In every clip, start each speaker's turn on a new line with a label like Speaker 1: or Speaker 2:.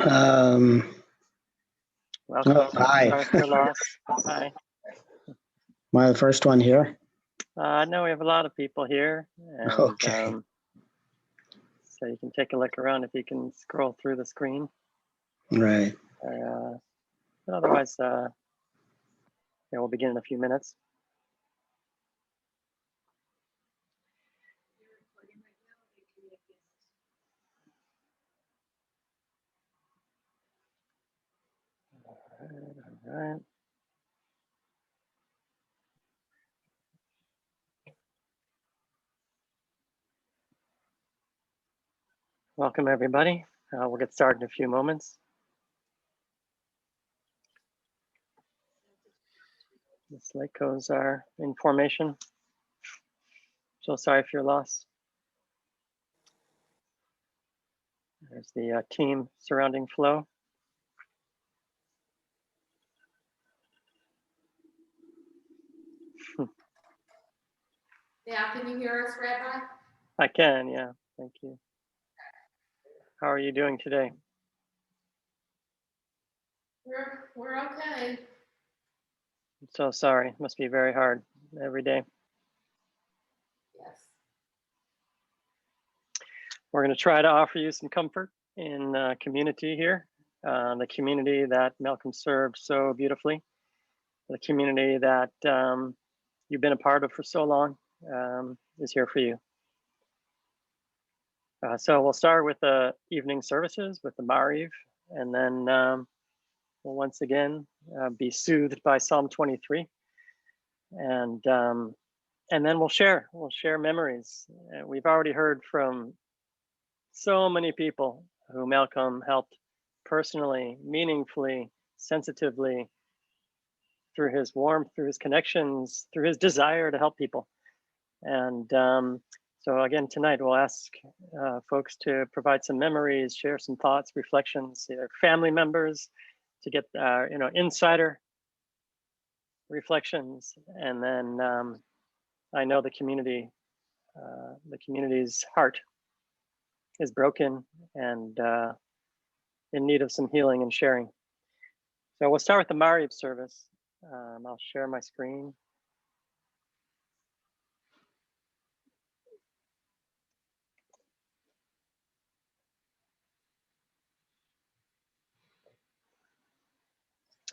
Speaker 1: Welcome.
Speaker 2: Oh, hi.
Speaker 1: Sorry for your loss. Hi.
Speaker 2: Am I the first one here?
Speaker 1: No, we have a lot of people here. And,
Speaker 2: Okay.
Speaker 1: so you can take a look around if you can scroll through the screen.
Speaker 2: Right.
Speaker 1: But otherwise, yeah, we'll begin in a few minutes. All right. Welcome, everybody. We'll get started in a few moments. The Slatkos are in formation. So sorry for your loss. There's the team surrounding Flo.
Speaker 3: Yeah, can you hear us, Rabbi?
Speaker 1: I can, yeah, thank you. How are you doing today?
Speaker 3: We're okay.
Speaker 1: I'm so sorry, it must be very hard every day.
Speaker 3: Yes.
Speaker 1: We're going to try to offer you some comfort in community here, the community that Malcolm served so beautifully, the community that you've been a part of for so long is here for you. So we'll start with the evening services with the Mariv, and then we'll once again be soothed by Psalm 23, and then we'll share memories. We've already heard from so many people who Malcolm helped personally, meaningfully, sensitively, through his warmth, through his connections, through his desire to help people. And so again, tonight we'll ask folks to provide some memories, share some thoughts, reflections, family members, to get insider reflections. And then I know the community's heart is broken and in need of some healing and sharing. So we'll start with the Mariv service. I'll share my screen.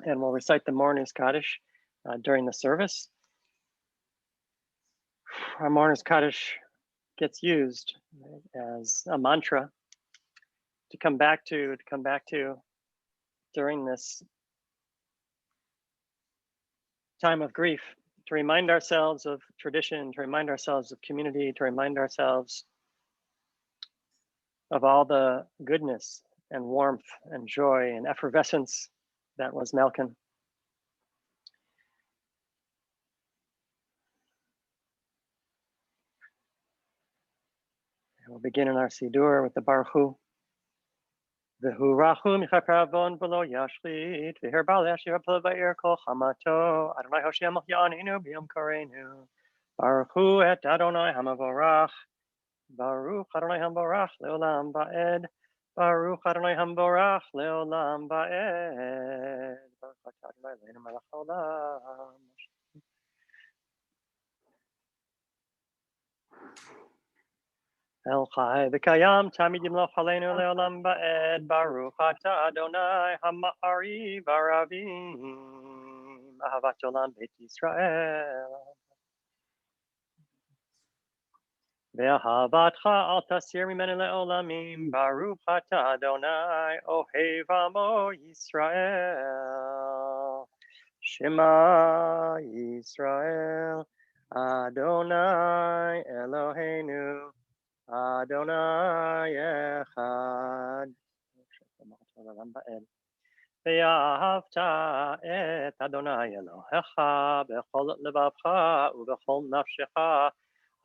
Speaker 1: And we'll recite the Mourner's Kaddish during the service. Our Mourner's Kaddish gets used as a mantra to come back to during this time of grief, to remind ourselves of tradition, to remind ourselves of community, to remind ourselves of all the goodness and warmth and joy and effervescence that was Malcolm. We'll begin in our Siddur with the Baruch Hu. V'hu rachu michaper avon v'lo yashlit v'her bal yashiv ha'pel v'ir kol chamato Adonai Hoshea Mochyaninu b'yom kareinu Baruch Hu et Adonai hamavorach Baruch Adonai hamavorach leolam ba'ed Baruch Adonai hamavorach leolam ba'ed Baruch Adonai leinu melech haolam. El Chai v'Kayam Tamid Yimloch Aleinu Leolam Ba'ed Baruch Ata Adonai Ha'Ma'ari V'Aravim Ahavat Olam Beit Yisrael Ve'ahavatcha Al Tasir Mimenu Le'olamim Baruch Ata Adonai Ohev Amo Yisrael Shema Yisrael Adonai Eloheinu Adonai Echad. ואהבת את אדוני אלוהיך בכל לבבך ובכל נפשך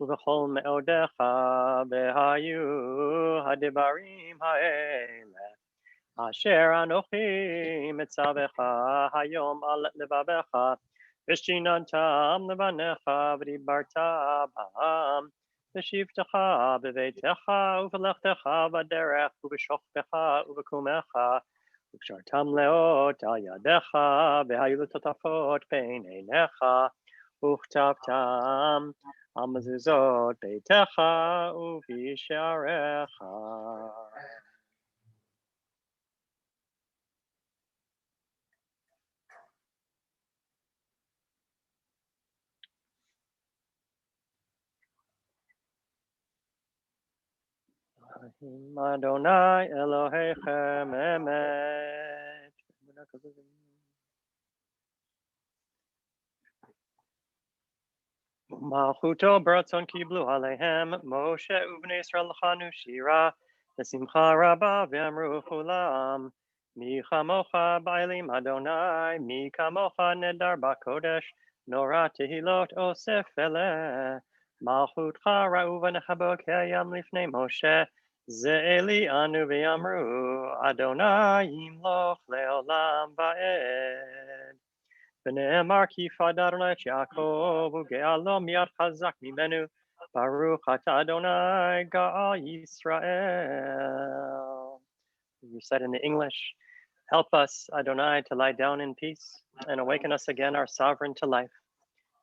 Speaker 1: ובכל מאודך והיו הדברים האלה אשר אנוכי מצווך היום על לבבך ושיננתם לבניך ודיברת בם בשבתך בביתך ובלכתך בדרך ובשוכבך ובקומך וקשרתם לאות על ידיך, והיו לטוטפות בין עיניך, וכתבתם על מזוזות ביתך ובשעריך. Adonai Elohechem emet. Malchuto baratzon kiblu alehem, Moshe uvnei Yisrael l'chanu shira, v'simcha rabba v'amru chulam, mi chamocha ba'elim Adonai, mi kamocha nedar b'kodesh, nora tehilot osef eleh, malchutcha ra'u v'nechabo k'ayam lifnei Moshe, ze'eli anu v'amru, Adonai yimloch le'olam ba'ed. ונאמר כי יפדה אדוני את יעקב וגאלו מיד חזק ממנו ברוך אתה אדוני גאל ישראל. You said in the English, help us, Adonai, to lie down in peace and awaken us again, our sovereign, to life.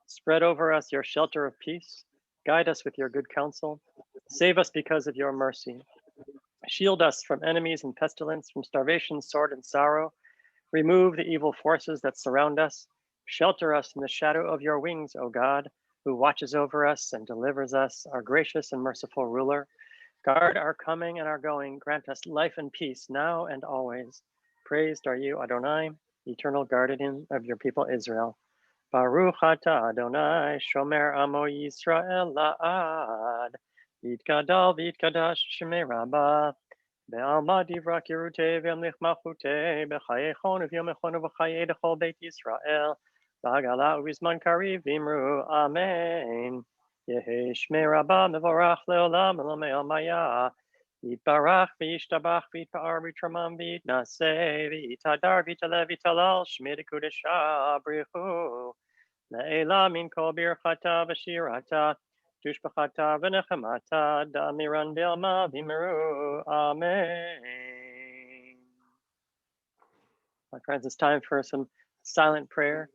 Speaker 1: Spread over us your shelter of peace. Guide us with your good counsel. Save us because of your mercy. Shield us from enemies and pestilence, from starvation, sword, and sorrow. Remove the evil forces that surround us. Shelter us in the shadow of your wings, O God, who watches over us and delivers us, our gracious and merciful ruler. Guard our coming and our going. Grant us life and peace now and always. Praised are you, Adonai, eternal guardian of your people Israel. Baruch atah Adonai, shomer amo Yisrael la'ad. Yitgadal v'yitkadash shemei rabbah. בעלמא דברה קירותי וימליך מלכותי, בחיי חון וביום חון ובחיי דכל בית ישראל, בעגלה ובזמן קריב אמרו אמן. יהי שמי רבה מבורך לעולם ולעולמי עלמיה, יתברך וישתבח ויתפאר ויתרומם ויתנשא ויתהדר ויתעלה ויתהלל שמי דקודשה בריחו, לעילה מן כל ברכתה ושירתה, Tushbachata v'nechamata damiran b'alma v'miru. Amen. My friends, it's time for some silent prayer.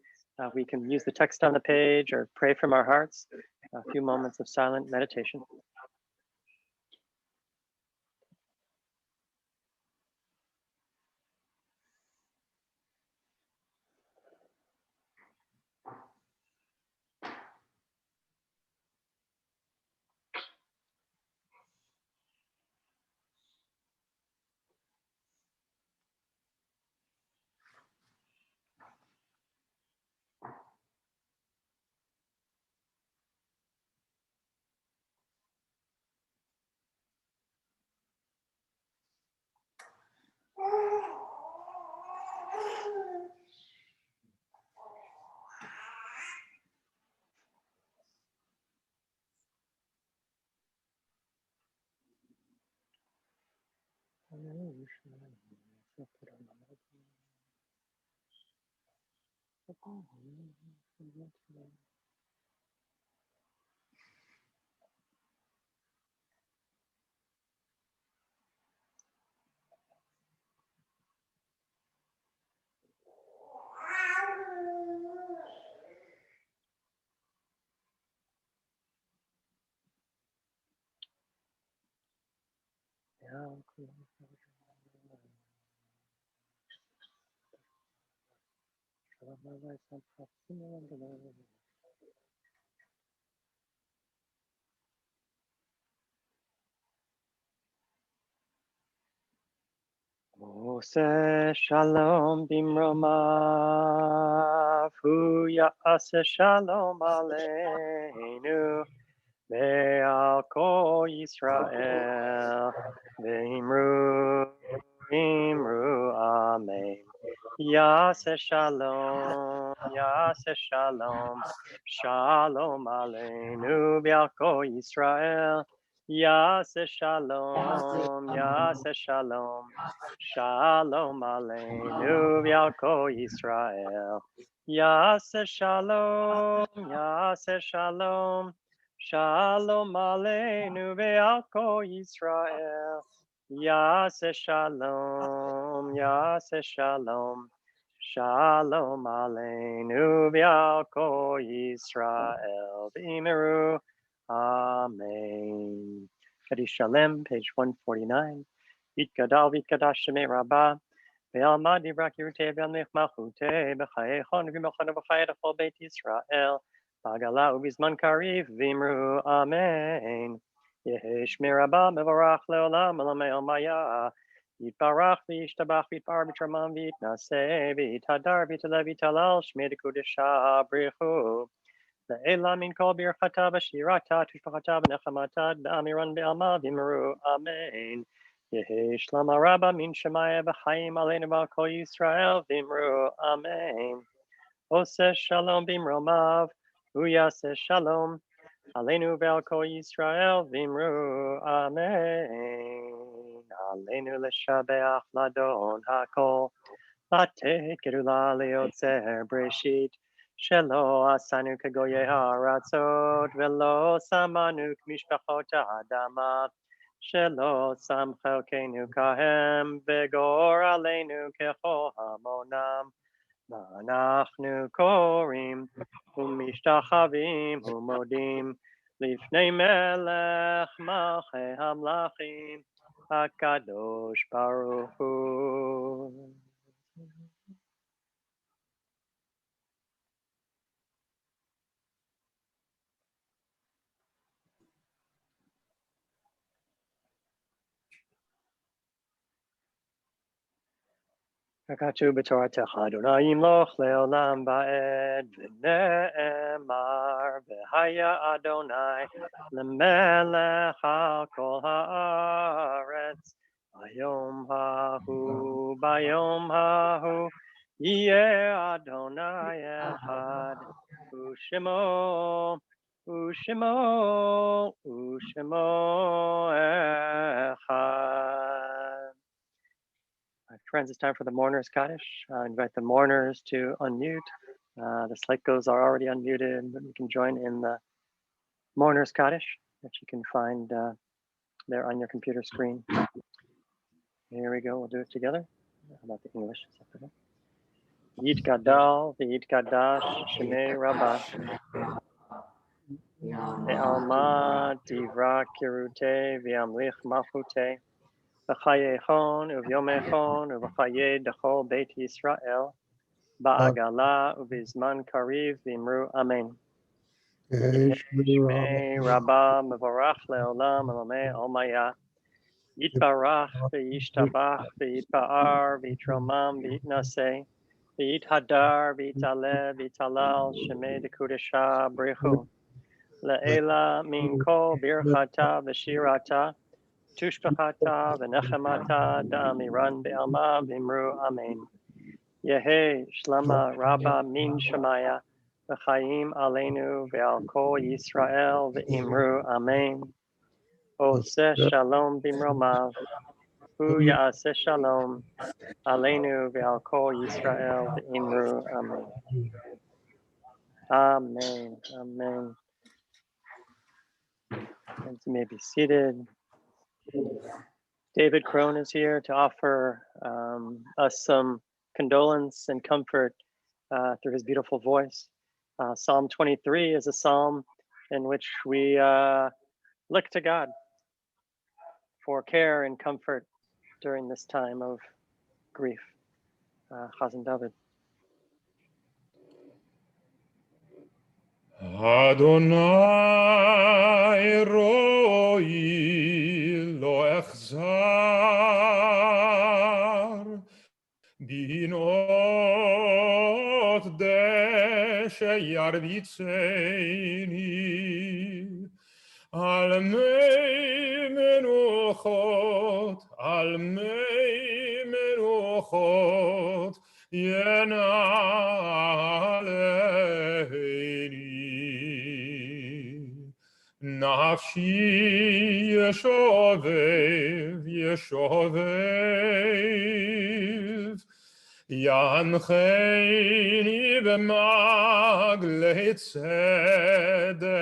Speaker 1: We can use the text on the page or pray from our hearts. A few moments of silent meditation. Ose shalom bimromav, hu ya'ase shalom aleinu, ve'al kol Yisrael, ve'imru, imru, amen. Ya'ase shalom, shalom aleinu, ve'al kol Yisrael, Ya'ase shalom, Shalom aleinu v'al kol Yisrael. Ya'aseh shalom, shalom aleinu v'al kol Yisrael. Yaseh shalom, Yaseh shalom. Shalom aleinu v'al kol Yisrael v'imiru. Amen. Kaddish Shalem, page 149. Yitgadal v'yitgadash shemei rabbah. Ve'almad divrak yirutei v'yamlich malchutei. B'chayechon v'yimachon v'chayet achol beit Yisrael. B'agala u'bizman kariv v'imru. Amen. Yehi shmei rabbah mevorach leolam elamei omaya. Yitbarach v'yishtabach v'yitbar v'yitramam v'yitnaseh v'yithadar v'yitalev v'yitalal shmei dekudesha brichu. Le'ela min kol birchata v'shirata tushbachata v'nechamata b'amiran b'alma v'imru. Amen. Yehi shlama rabba min shemaya v'chaim aleinu v'al kol Yisrael v'imru. Amen. Oseh shalom b'imromav uyaseh shalom aleinu v'al kol Yisrael v'imru. Amen. Aleinu l'shabeach ladon hakol lateh gerula leotzer breshit shelo asanu kagoye haratzot velo samanu k'mishpachot ha'adama shelo sam chelkenu kahem v'gor aleinu kechol hamonam ואנחנו קוראים ומשתחווים ומודים לפני מלך מלכי המלכים הקדוש ברוך הוא. ככתוב בתורתך, אדוני ימלוך לעולם ועד, ונאמר, והיה אדוני למלך על כל הארץ. ביום ההוא, יהיה אדוני אחד, ושמו אחד. Friends, it's time for the mourners Kaddish. I invite the mourners to unmute. The Slatkos are already unmuted, but you can join in the mourners Kaddish that you can find there on your computer screen. Here we go. We'll do it together. How about the English? Yit Gadal, V'yit Gadash, Shemei Rabbah. Ve'alma Divra Kirute, V'yamlich Malchute. V'chayechon, Uvyomechon, Uv'chayed Dechol Beit Yisrael. Ba'agala Uvizman Kariv V'imru Amen. Shmei Rabbah Mevorach Leolam Elamei Omaya. Yitbarach V'yishtabach V'yitpa'ar V'yitromam V'yitnaseh V'yithadar V'yitalev V'yitalal Shemei Dekudesha Brichu. Le'ela min kol birchata v'shirata tushbachata v'nechemata da'amiran be'alma v'imru amen. Yehi shlama rabba min shemaya v'chaim aleinu ve'al kol Yisrael v'imru amen. Oseh shalom b'imromav hu ya'aseh shalom aleinu ve'al kol Yisrael v'imru amen. Amen. Amen. And you may be seated. David Crone is here to offer us some condolence and comfort through his beautiful voice. Psalm 23 is a psalm in which we look to God for care and comfort during this time of grief. Chazan David.
Speaker 4: Adonai roi lo echzar binot deshe yarvitzeni al mei menuchot yenaleini nafshi yeshovev yancheini b'maglei tzedek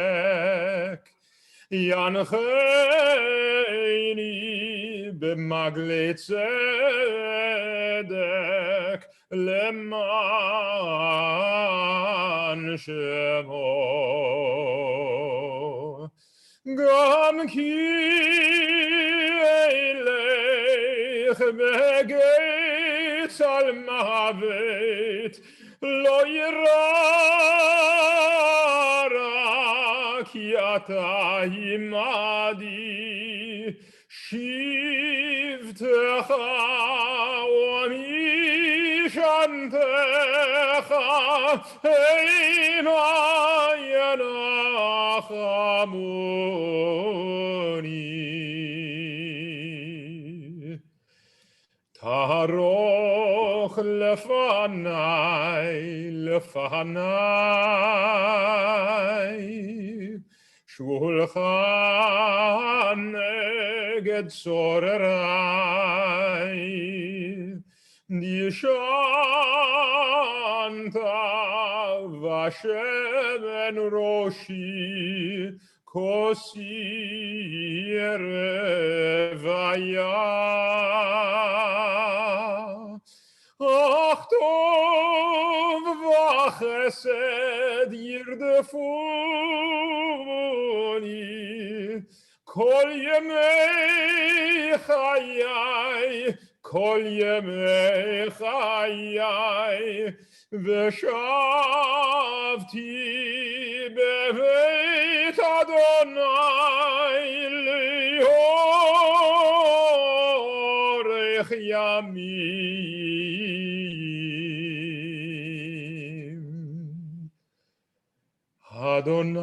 Speaker 4: yancheini במגלי צדק למען שמו. גם כי אלך בגיא על מוות לא יירא רק כי אתה עמדי שבטך ומשענתך המה ינחמוני. תערוך לפניי שולחן נגד צורריי. נשענת ושמן ראשי כוסי רוויה. אך טוב וחסד ירדפוני כל ימי חיי, כל ימי חיי, ושבתי בבית אדוני לאורך ימים. אדוני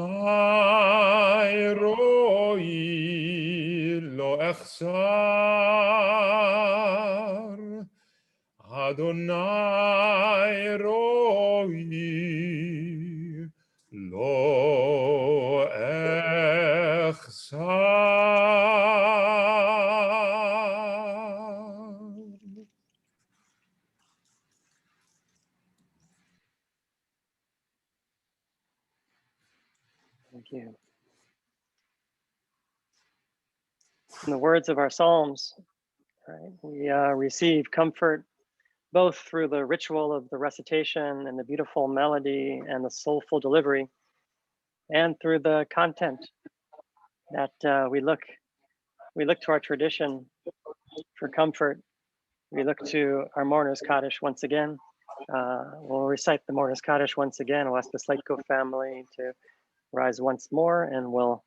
Speaker 4: רואי לא אחסר, אדוני רואי לא אחסר.
Speaker 1: Thank you. In the words of our Psalms, right, we receive comfort both through the ritual of the recitation and the beautiful melody and the soulful delivery, and through the content that we look to our tradition for comfort. We look to our mourner's Kaddish once again. We'll recite the mourner's Kaddish once again. We'll ask the Slatko family to rise once more, and we'll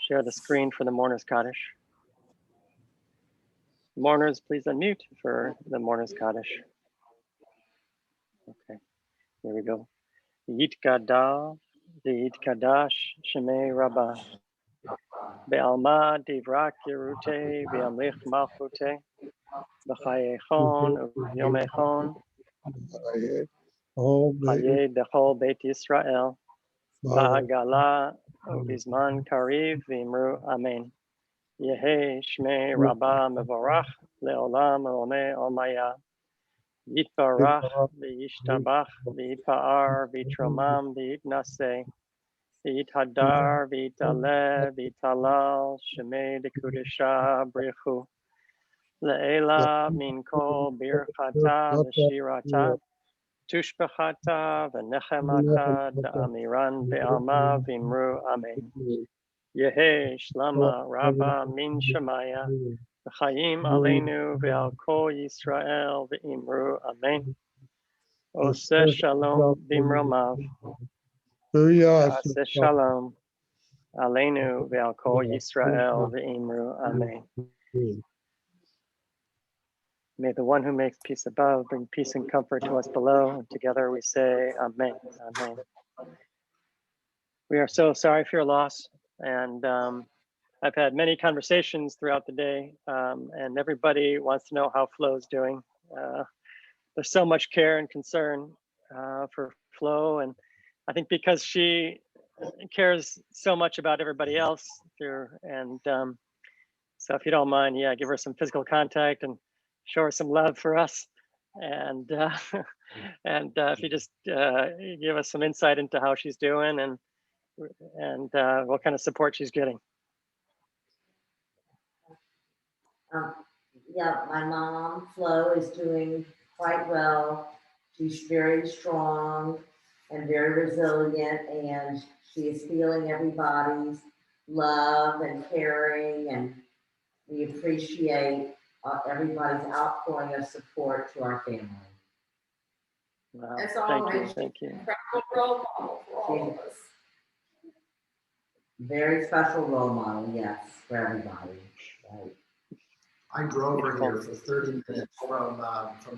Speaker 1: share the screen for the mourner's Kaddish. Mourners, please unmute for the mourner's Kaddish. Okay, here we go. Yitkada, Yitkadash, Shemei Rabbah. Be'alma divrak yerute, be'amlich malchute, b'chayechon, u'yomechon, chaye dechol Beit Yisrael, ba'agala, u'bizman kariv, v'imru amen. Yehe Shmei Rabbah mevorach, le'olam olmei olmaya. Yitbarach, v'yishtabach, v'yitpa'ar, v'yitromam, v'yitnaseh. V'yithadar, v'yitaleh, v'yitalal, Shemei dekudesha brichu. Le'ela min kol birchata v'shirata, tushbechata v'nechemata da'amiran be'alma v'imru amen. Yehe shlama rabba min shemaya, v'chayim aleinu ve'al kol Yisrael v'imru amen. Oseh shalom b'imromav. Aseh shalom aleinu ve'al kol Yisrael v'imru amen. May the one who makes peace above bring peace and comfort to us below, and together we say amen, amen. We are so sorry for your loss, and I've had many conversations throughout the day, and everybody wants to know how Flo's doing. There's so much care and concern for Flo, and I think because she cares so much about everybody else and so if you don't mind, yeah, give her some physical contact and show her some love for us, and if you just give us some insight into how she's doing and what kind of support she's getting.
Speaker 5: Yeah, my mom, Flo, is doing quite well. She's very strong and very resilient, and she is feeling everybody's love and caring, and we appreciate everybody's outpouring of support to our family.
Speaker 1: Wow,
Speaker 3: As
Speaker 1: thank you,
Speaker 3: always,
Speaker 1: thank you.
Speaker 3: incredible role model for all of us.
Speaker 5: Very special role model, yes, for everybody. Right.
Speaker 6: I drove her
Speaker 1: Beautiful.
Speaker 6: here for 30 minutes from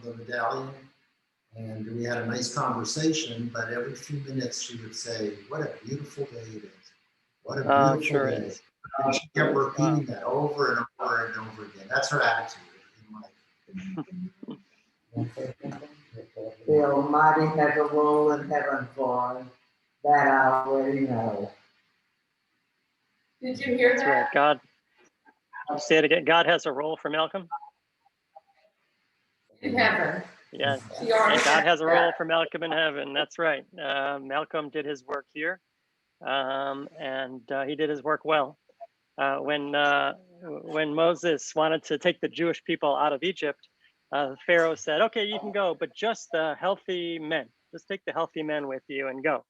Speaker 6: the medallion, and we had a nice conversation, but every few minutes she would say, "What a beautiful day it is. What a
Speaker 1: Oh,
Speaker 6: beautiful
Speaker 1: sure
Speaker 6: day."
Speaker 1: is.
Speaker 6: And she kept repeating that over and over and over again. That's her attitude in life.
Speaker 5: The Almighty has a role in heaven for us, that I already know.
Speaker 3: Did you hear
Speaker 1: That's right.
Speaker 3: that?
Speaker 1: God, say it again. God has a role for Malcolm.
Speaker 3: In heaven.
Speaker 1: Yes.
Speaker 3: She already
Speaker 1: And God has a
Speaker 3: said
Speaker 1: role
Speaker 3: that.
Speaker 1: for Malcolm in heaven. That's right. Malcolm did his work here, and he did his work well. When Moses wanted to take the Jewish people out of Egypt, Pharaoh said, "Okay, you can go, but just the healthy men. Just take the healthy men with you and go."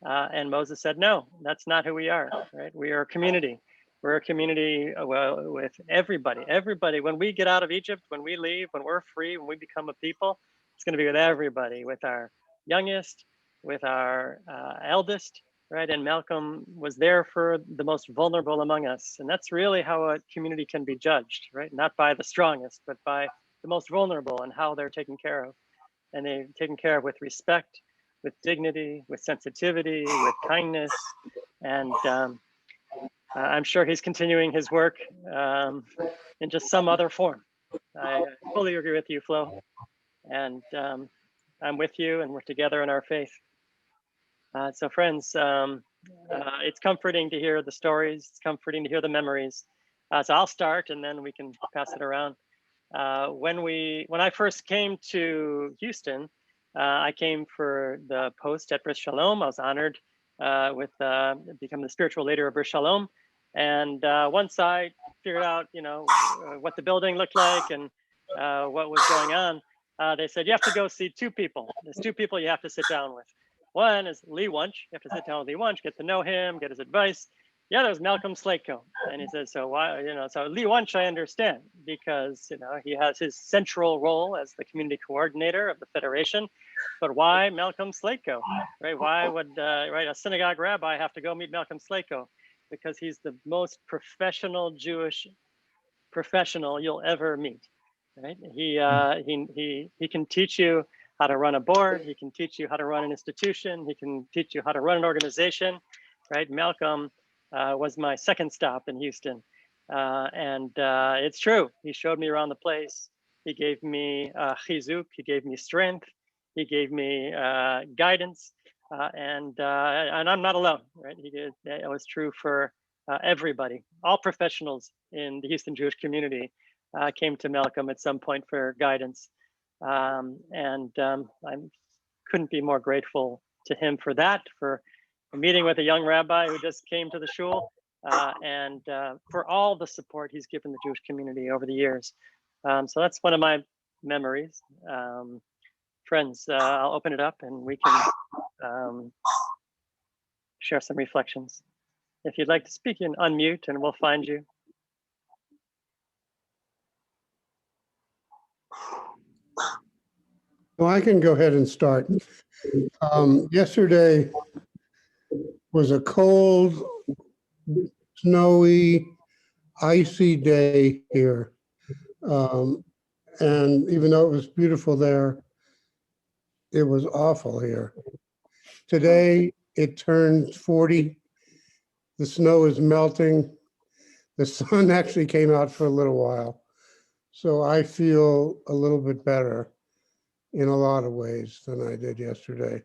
Speaker 1: And Moses said, "No, that's not who we are. Right? We are a community. We're a community with everybody. Everybody. When we get out of Egypt, when we leave, when we're free, when we become a people, it's going to be with everybody. With our youngest, with our eldest." Right? And Malcolm was there for the most vulnerable among us, and that's really how a community can be judged. Right? Not by the strongest, but by the most vulnerable and how they're taken care of, and they're taken care of with respect, with dignity, with sensitivity, with kindness. And I'm sure he's continuing his work in just some other form. I fully agree with you, Flo. And I'm with you, and we're together in our faith. So friends, it's comforting to hear the stories. It's comforting to hear the memories. So I'll start, and then we can pass it around. When I first came to Houston, I came for the post at Bris Shalom. I was honored with becoming the spiritual leader of Bris Shalom. And once I figured out, what the building looked like and what was going on, they said, you have to go see two people. There's two people you have to sit down with. One is Lee Wunsch. You have to sit down with Lee Wunsch, get to know him, get his advice. The other is Malcolm Slatko. And he said, so why, so Lee Wunsch, I understand, because, he has his central role as the community coordinator of the Federation. But why Malcolm Slatko, right? Why would, a synagogue rabbi have to go meet Malcolm Slatko? Because he's the most professional Jewish professional you'll ever meet, right? He can teach you how to run a board. He can teach you how to run an institution. He can teach you how to run an organization, right? Malcolm was my second stop in Houston. And it's true. He showed me around the place. He gave me chizuk. He gave me strength. He gave me guidance. And I'm not alone, right? It was true for everybody. All professionals in the Houston Jewish community came to Malcolm at some point for guidance. I couldn't be more grateful to him for that, for meeting with a young rabbi who just came to the shul, and for all the support he's given the Jewish community over the years. So that's one of my memories. Friends, I'll open it up and we can share some reflections. If you'd like to speak, you can unmute and we'll find you.
Speaker 7: Well, I can go ahead and start. Yesterday was a cold, snowy, icy day here. And even though it was beautiful there, it was awful here. Today, it turned 40. The snow is melting. The sun actually came out for a little while. So I feel a little bit better in a lot of ways than I did yesterday.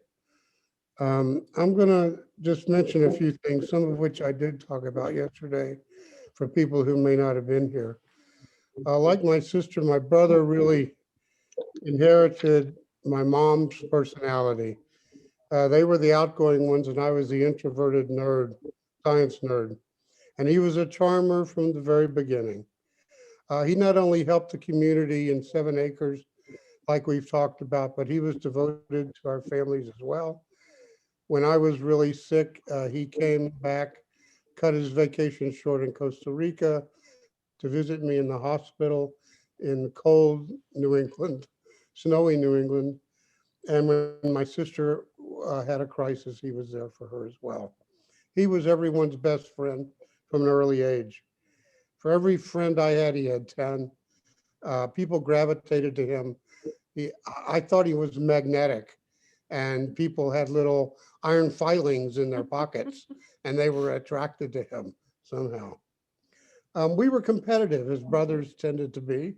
Speaker 7: I'm going to just mention a few things, some of which I did talk about yesterday for people who may not have been here. Like my sister, my brother really inherited my mom's personality. They were the outgoing ones and I was the introverted nerd, science nerd. And he was a charmer from the very beginning. He not only helped the community in 7 acres, like we've talked about, but he was devoted to our families as well. When I was really sick, he came back, cut his vacation short in Costa Rica to visit me in the hospital in cold New England, snowy New England. And when my sister had a crisis, he was there for her as well. He was everyone's best friend from an early age. For every friend I had, he had 10. People gravitated to him. I thought he was magnetic, and people had little iron filings in their pockets, and they were attracted to him somehow. We were competitive, as brothers tended to be.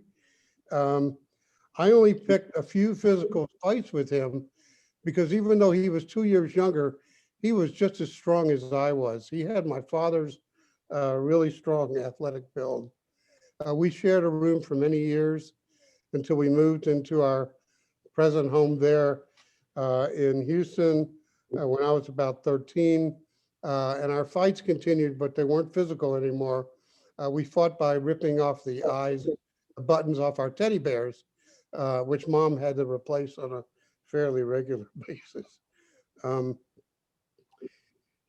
Speaker 7: I only picked a few physical fights with him because even though he was 2 years younger, he was just as strong as I was. He had my father's really strong athletic build. We shared a room for many years until we moved into our present home there in Houston when I was about 13. And our fights continued, but they weren't physical anymore. We fought by ripping off the eyes, the buttons off our teddy bears, which Mom had to replace on a fairly regular basis.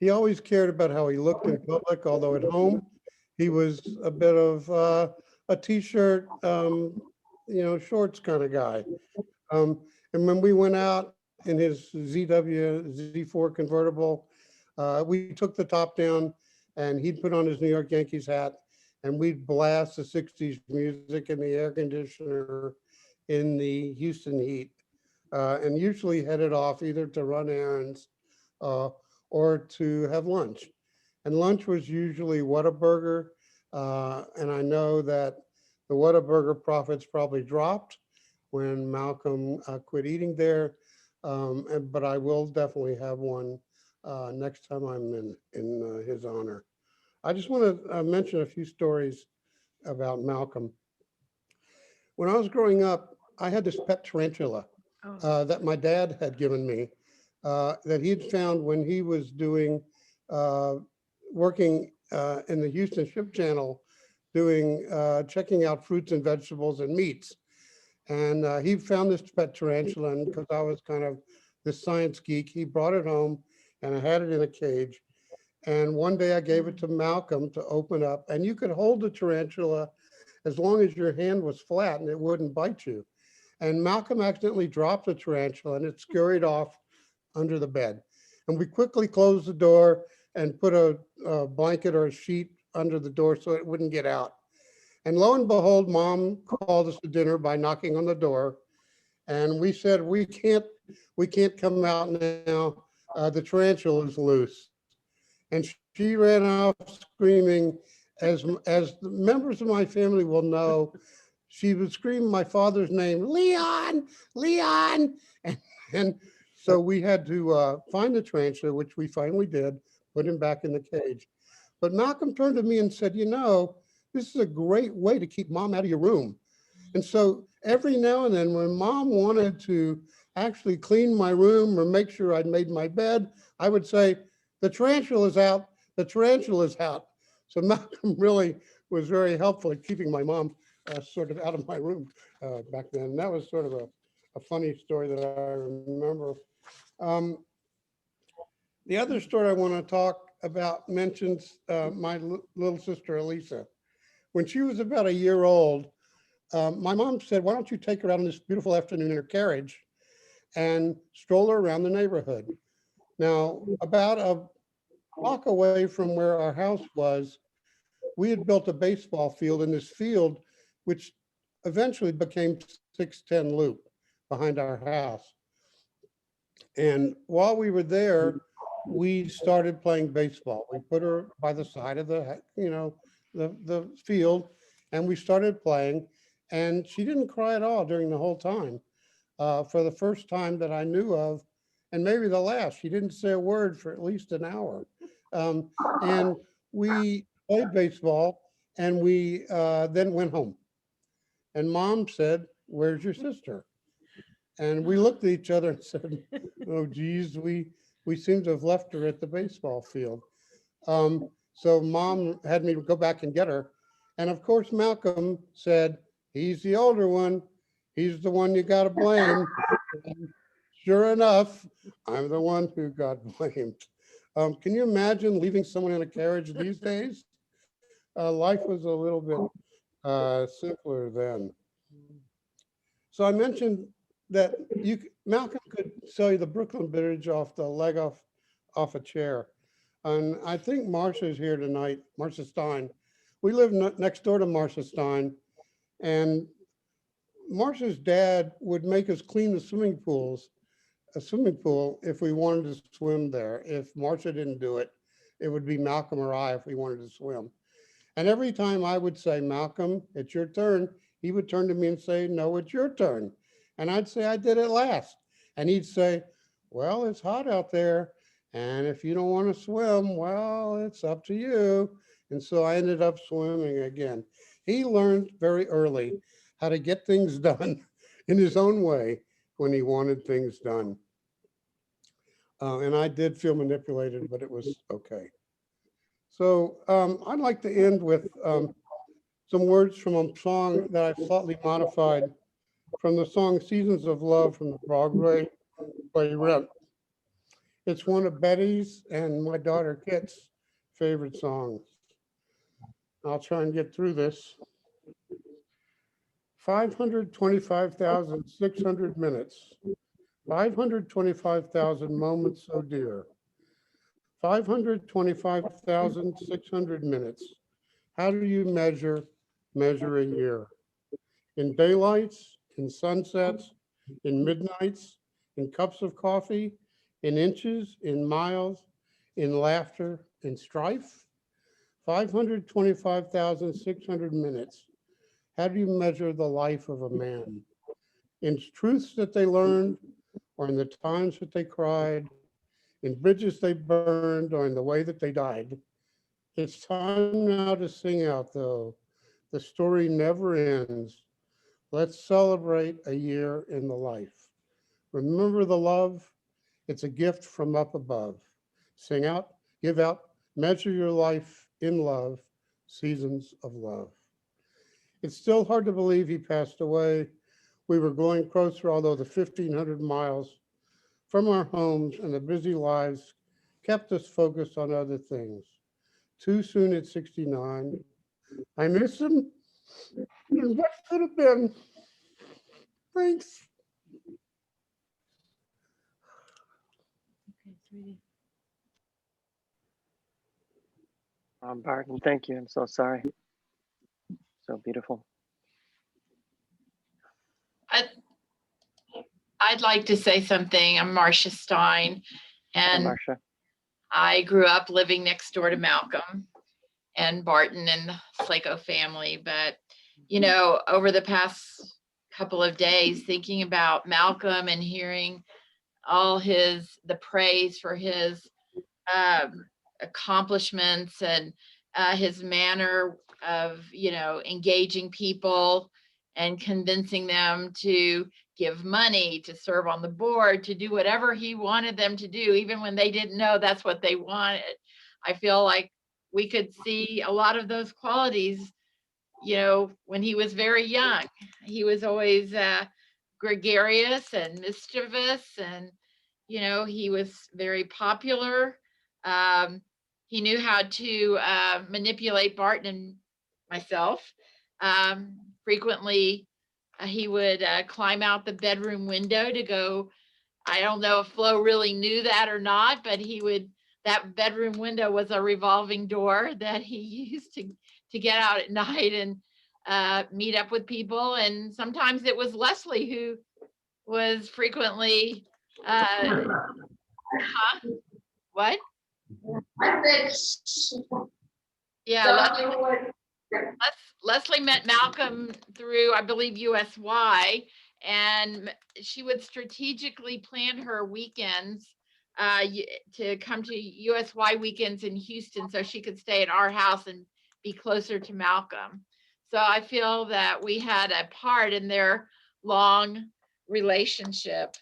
Speaker 7: He always cared about how he looked in public, although at home, he was a bit of a t-shirt, shorts kind of guy. And when we went out in his Z4 convertible, we took the top down and he'd put on his New York Yankees hat and we'd blast the 60s music in the air conditioner in the Houston heat, and usually headed off either to run errands or to have lunch. And lunch was usually Whataburger. And I know that the Whataburger profits probably dropped when Malcolm quit eating there. But I will definitely have one next time I'm in his honor. I just want to mention a few stories about Malcolm. When I was growing up, I had this pet tarantula that my dad had given me that he'd found when he was doing working in the Houston Ship Channel, doing checking out fruits and vegetables and meats. And he found this pet tarantula, and because I was kind of this science geek, he brought it home and I had it in a cage. And one day I gave it to Malcolm to open up, and you could hold the tarantula as long as your hand was flat and it wouldn't bite you. And Malcolm accidentally dropped the tarantula and it scurried off under the bed. And we quickly closed the door and put a blanket or a sheet under the door so it wouldn't get out. And lo and behold, Mom called us to dinner by knocking on the door. And we said, we can't come out now. The tarantula is loose. And she ran off screaming, as the members of my family will know, she would scream my father's name, Leon, Leon. And so we had to find the tarantula, which we finally did, put him back in the cage. But Malcolm turned to me and said, this is a great way to keep Mom out of your room. And so every now and then when Mom wanted to actually clean my room or make sure I'd made my bed, I would say, the tarantula is out, the tarantula is out. So Malcolm really was very helpful at keeping my mom sort of out of my room back then. And that was sort of a funny story that I remember. The other story I want to talk about mentions my little sister, Elisa. When she was about a year old, my mom said, why don't you take her out on this beautiful afternoon in her carriage and stroll her around the neighborhood. Now, about a block away from where our house was, we had built a baseball field in this field, which eventually became 610 Loop behind our house. And while we were there, we started playing baseball. We put her by the side of the field, and we started playing. And she didn't cry at all during the whole time. For the first time that I knew of, and maybe the last, she didn't say a word for at least an hour. And we played baseball, and we then went home. And Mom said, where's your sister? And we looked at each other and said, oh, geez, we seem to have left her at the baseball field. So Mom had me go back and get her. And of course, Malcolm said, he's the older one. He's the one you got to blame. And sure enough, I'm the one who got blamed. Can you imagine leaving someone in a carriage these days? Life was a little bit simpler then. So I mentioned that Malcolm could sell you the Brooklyn Bridge off the leg off a chair. And I think Marcia's here tonight, Marcia Stein. We live next door to Marcia Stein, and Marcia's dad would make us clean the swimming pool if we wanted to swim there. If Marcia didn't do it, it would be Malcolm or I if we wanted to swim. And every time I would say, Malcolm, it's your turn, he would turn to me and say, no, it's your turn. And I'd say, I did it last. And he'd say, well, it's hot out there. And if you don't want to swim, well, it's up to you. And so I ended up swimming again. He learned very early how to get things done in his own way when he wanted things done. And I did feel manipulated, but it was okay. So I'd like to end with some words from a song that I slightly modified from the song Seasons of Love from the Broadway play Rent. It's one of Betty's and my daughter Kit's favorite songs. I'll try and get through this. 525,600 minutes, 525,000 moments so dear, 525,600 minutes. How do you measure a year? In daylights, in sunsets, in midnights, in cups of coffee, in inches, in miles, in laughter, in strife? 525,600 minutes. How do you measure the life of a man? In truths that they learned, or in the times that they cried, in bridges they burned, or in the way that they died? It's time now to sing out, though. The story never ends. Let's celebrate a year in the life. Remember the love. It's a gift from up above. Sing out, give out, measure your life in love, seasons of love. It's still hard to believe he passed away. We were going closer, although the 1,500 miles from our homes and the busy lives kept us focused on other things. Too soon at 69. I miss him. And what could have been? Thanks.
Speaker 1: Barton, thank you. I'm so sorry. So beautiful.
Speaker 3: I'd like to say something. I'm Marcia Stein,
Speaker 1: Hi,
Speaker 3: and
Speaker 1: Marcia.
Speaker 3: I grew up living next door to Malcolm and Barton and the Slatko family. But, you know, over the past couple of days, thinking about Malcolm and hearing all the praise for his accomplishments and his manner of, you know, engaging people and convincing them to give money, to serve on the board, to do whatever he wanted them to do, even when they didn't know that's what they wanted. I feel like we could see a lot of those qualities, you know, when he was very young. He was always gregarious and mischievous, and, you know, he was very popular. He knew how to manipulate Barton and myself. Frequently, he would climb out the bedroom window to go. I don't know if Flo really knew that or not, but that bedroom window was a revolving door that he used to get out at night and meet up with people. And sometimes it was Leslie who was frequently, what?
Speaker 5: I think.
Speaker 3: Yeah, Leslie met Malcolm through, I believe, USY, and she would strategically plan her weekends to come to USY weekends in Houston so she could stay at our house and be closer to Malcolm. So I feel that we had a part in their long relationship.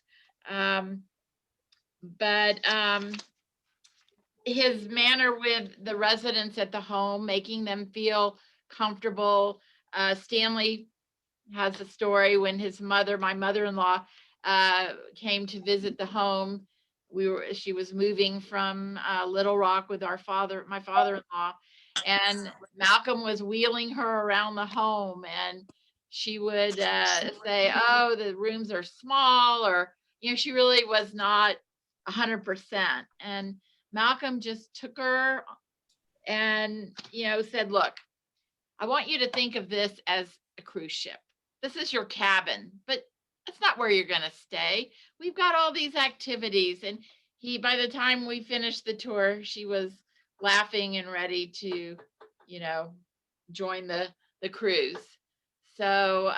Speaker 3: But his manner with the residents at the home, making them feel comfortable. Stanley has a story when his mother, my mother-in-law, came to visit the home. She was moving from Little Rock with my father-in-law, and Malcolm was wheeling her around the home, and she would say, "Oh, the rooms are small," or she really was not 100%. And Malcolm just took her and said, "Look, I want you to think of this as a cruise ship. This is your cabin, but that's not where you're going to stay. We've got all these activities." And by the time we finished the tour, she was laughing and ready to, join the cruise. So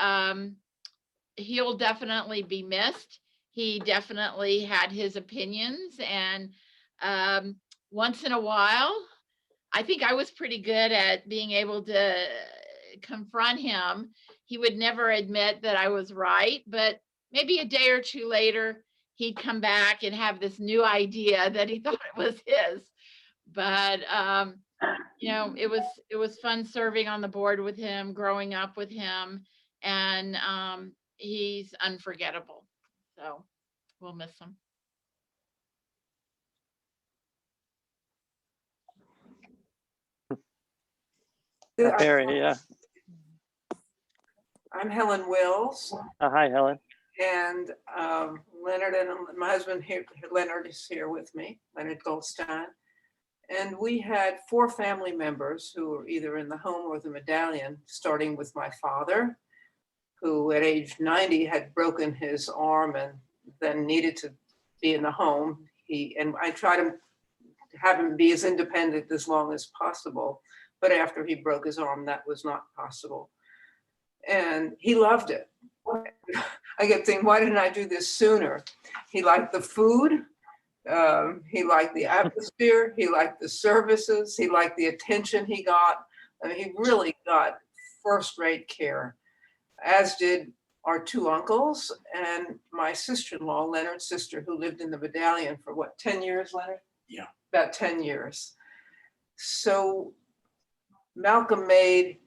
Speaker 3: he'll definitely be missed. He definitely had his opinions, and once in a while, I think I was pretty good at being able to confront him. He would never admit that I was right, but maybe a day or two later, he'd come back and have this new idea that he thought it was his. But it was fun serving on the board with him, growing up with him, and he's unforgettable. So we'll miss him.
Speaker 1: Barry, yeah.
Speaker 8: I'm Helen Wills,
Speaker 1: Hi, Helen.
Speaker 8: and Leonard and my husband here, Leonard is here with me, Leonard Goldstein. And we had 4 family members who were either in the home or the medallion, starting with my father, who at age 90 had broken his arm and then needed to be in the home. And I tried to have him be as independent as long as possible. But after he broke his arm, that was not possible. And he loved it. I kept thinking, why didn't I do this sooner? He liked the food. He liked the atmosphere. He liked the services. He liked the attention he got. I mean, he really got first-rate care, as did our 2 uncles and my sister-in-law, Leonard's sister, who lived in the medallion for 10 years, Leonard?
Speaker 9: Yeah.
Speaker 8: About 10 years. So Malcolm made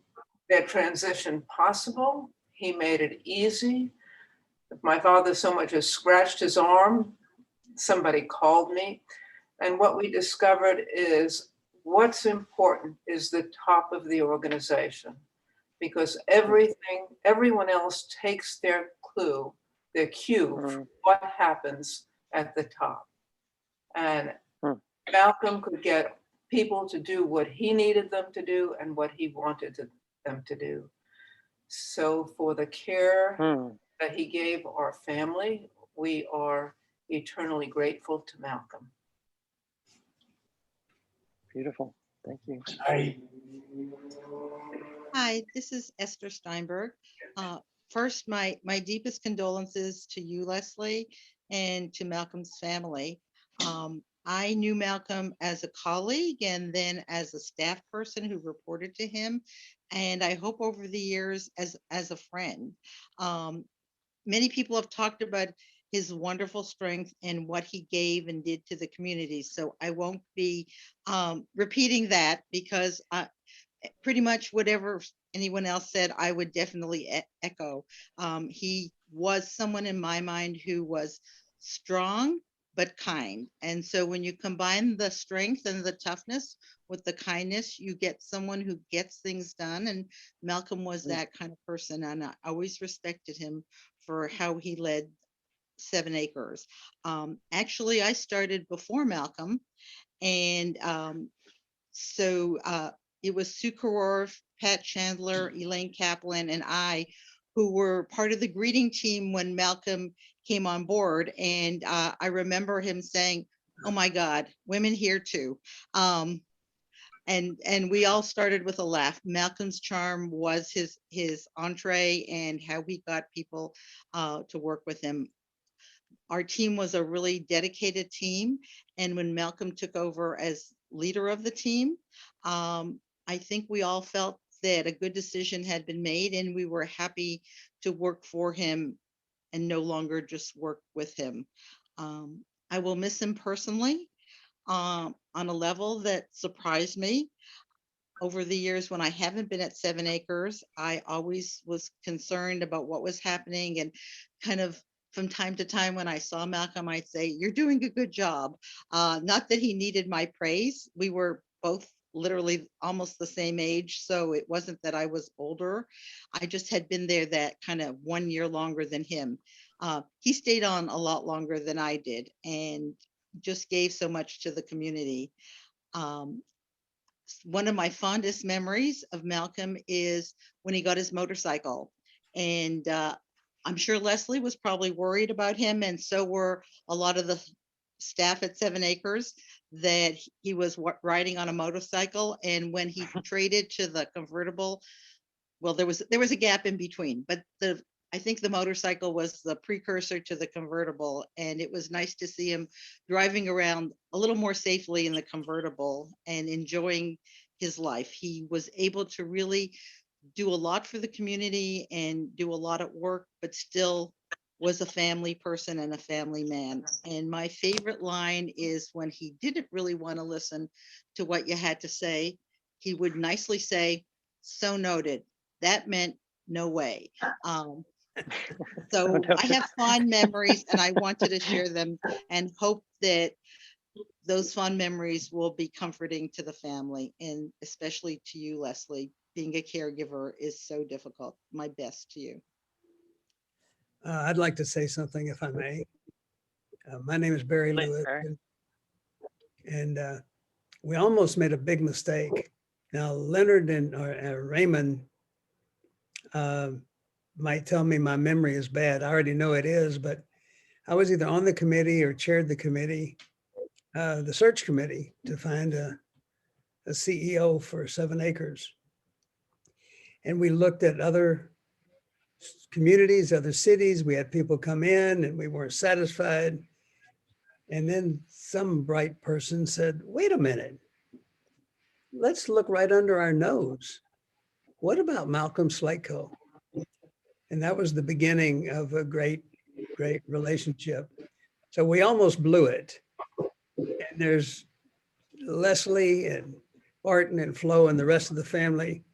Speaker 8: that transition possible. He made it easy. If my father so much as scratched his arm, somebody called me. And what we discovered is what's important is the top of the organization, because everyone else takes their cue from what happens at the top. And Malcolm could get people to do what he needed them to do and what he wanted them to do. So for the care that he gave our family, we are eternally grateful to Malcolm.
Speaker 1: Beautiful. Thank you.
Speaker 10: Hi, this is Esther Steinberg. First, my deepest condolences to you, Leslie, and to Malcolm's family. I knew Malcolm as a colleague and then as a staff person who reported to him, and I hope over the years as a friend. Many people have talked about his wonderful strength and what he gave and did to the community, so I won't be repeating that, because pretty much whatever anyone else said, I would definitely echo. He was someone in my mind who was strong but kind. And so when you combine the strength and the toughness with the kindness, you get someone who gets things done. And Malcolm was that kind of person. And I always respected him for how he led 7 Acres. Actually, I started before Malcolm. And so it was Sue Karor, Pat Chandler, Elaine Kaplan, and I who were part of the greeting team when Malcolm came on board. And I remember him saying, "Oh my God, women here too." And we all started with a laugh. Malcolm's charm was his entree and how he got people to work with him. Our team was a really dedicated team. And when Malcolm took over as leader of the team, I think we all felt that a good decision had been made, and we were happy to work for him and no longer just work with him. I will miss him personally on a level that surprised me. over the years, when I haven't been at 7 Acres, I always was concerned about what was happening, and kind of from time to time when I saw Malcolm, I'd say, "You're doing a good job." Not that he needed my praise. We were both literally almost the same age, so it wasn't that I was older. I just had been there that kind of 1 year longer than him. He stayed on a lot longer than I did and just gave so much to the community. Um, One of my fondest memories of Malcolm is when he got his motorcycle. And I'm sure Leslie was probably worried about him, and so were a lot of the staff at 7 Acres, that he was riding on a motorcycle. And when he traded to the convertible, well, there was a gap in between, but I think the motorcycle was the precursor to the convertible, and it was nice to see him driving around a little more safely in the convertible and enjoying his life. He was able to really do a lot for the community and do a lot at work, but still was a family person and a family man. And my favorite line is when he didn't really want to listen to what you had to say, he would nicely say, "So noted." That meant no way. So I have fond memories, and I wanted to share them and hope that those fond memories will be comforting to the family, and especially to you, Leslie. Being a caregiver is so difficult. My best to you.
Speaker 9: I'd like to say something, if I may. My name is Barry
Speaker 1: Please,
Speaker 9: Lewis,
Speaker 1: Barry.
Speaker 9: and we almost made a big mistake. Now, Leonard and Raymond might tell me my memory is bad. I already know it is, but I was either on the committee or chaired the committee, the search committee, to find a CEO for 7 Acres. And we looked at other communities, other cities. We had people come in and we weren't satisfied. And then some bright person said, "Wait a minute, let's look right under our nose. What about Malcolm Slatko?" And that was the beginning of a great, great relationship. So we almost blew it. And there's Leslie and Barton and Flo and the rest of the family.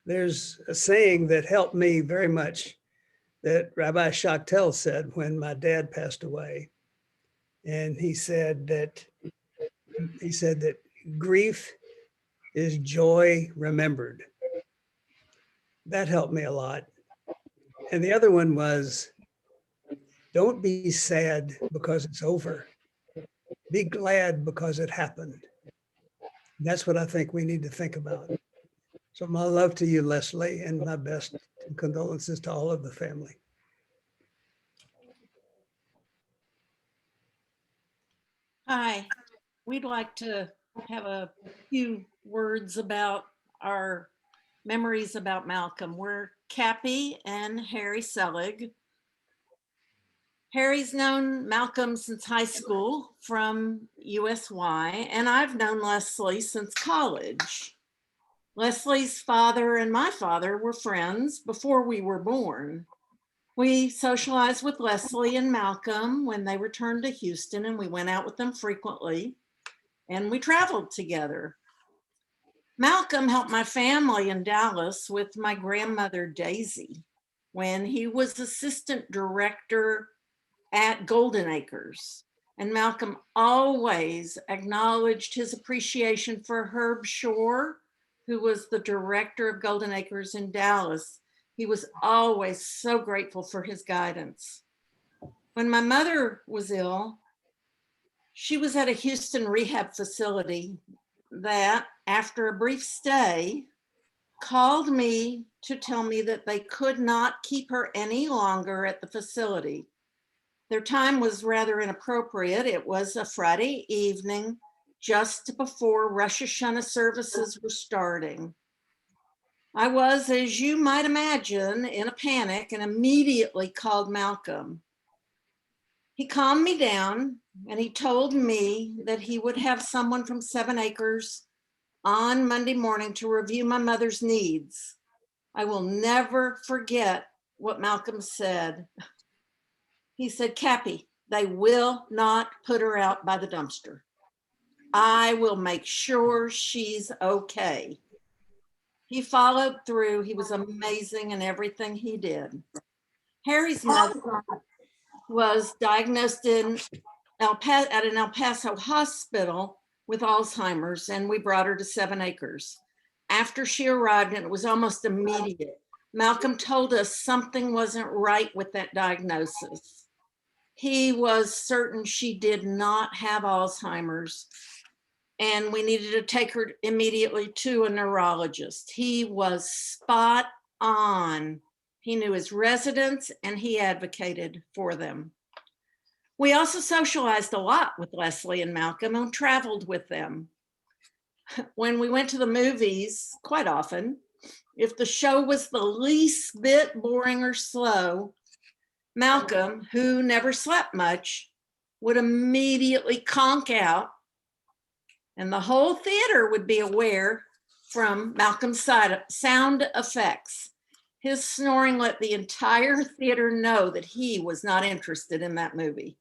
Speaker 9: There's a saying that helped me very much that Rabbi Shaktel said when my dad passed away. And he said that grief is joy remembered. That helped me a lot. And the other one was, don't be sad because it's over. Be glad because it happened. That's what I think we need to think about. So my love to you, Leslie, and my best condolences to all of the family.
Speaker 11: Hi, we'd like to have a few words about our memories about Malcolm. We're Cappy and Harry Selig. Harry's known Malcolm since high school from USY, and I've known Leslie since college. Leslie's father and my father were friends before we were born. We socialized with Leslie and Malcolm when they returned to Houston, and we went out with them frequently, and we traveled together. Malcolm helped my family in Dallas with my grandmother, Daisy, when he was assistant director at Golden Acres. And Malcolm always acknowledged his appreciation for Herb Shore, who was the director of Golden Acres in Dallas. He was always so grateful for his guidance. When my mother was ill, she was at a Houston rehab facility that, after a brief stay, called me to tell me that they could not keep her any longer at the facility. Their time was rather inappropriate. It was a Friday evening, just before Rosh Hashanah services were starting. I was, as you might imagine, in a panic and immediately called Malcolm. He calmed me down and he told me that he would have someone from 7 Acres on Monday morning to review my mother's needs. I will never forget what Malcolm said. He said, "Cappy, they will not put her out by the dumpster. I will make sure she's okay." He followed through. He was amazing in everything he did. Harry's mother was diagnosed at an El Paso hospital with Alzheimer's, and we brought her to 7 Acres. After she arrived, and it was almost immediate, Malcolm told us something wasn't right with that diagnosis. He was certain she did not have Alzheimer's, and we needed to take her immediately to a neurologist. He was spot on. He knew his residents and he advocated for them. We also socialized a lot with Leslie and Malcolm and traveled with them. When we went to the movies, quite often, if the show was the least bit boring or slow, Malcolm, who never slept much, would immediately conk out, and the whole theater would be aware from Malcolm's sound effects. His snoring let the entire theater know that he was not interested in that movie.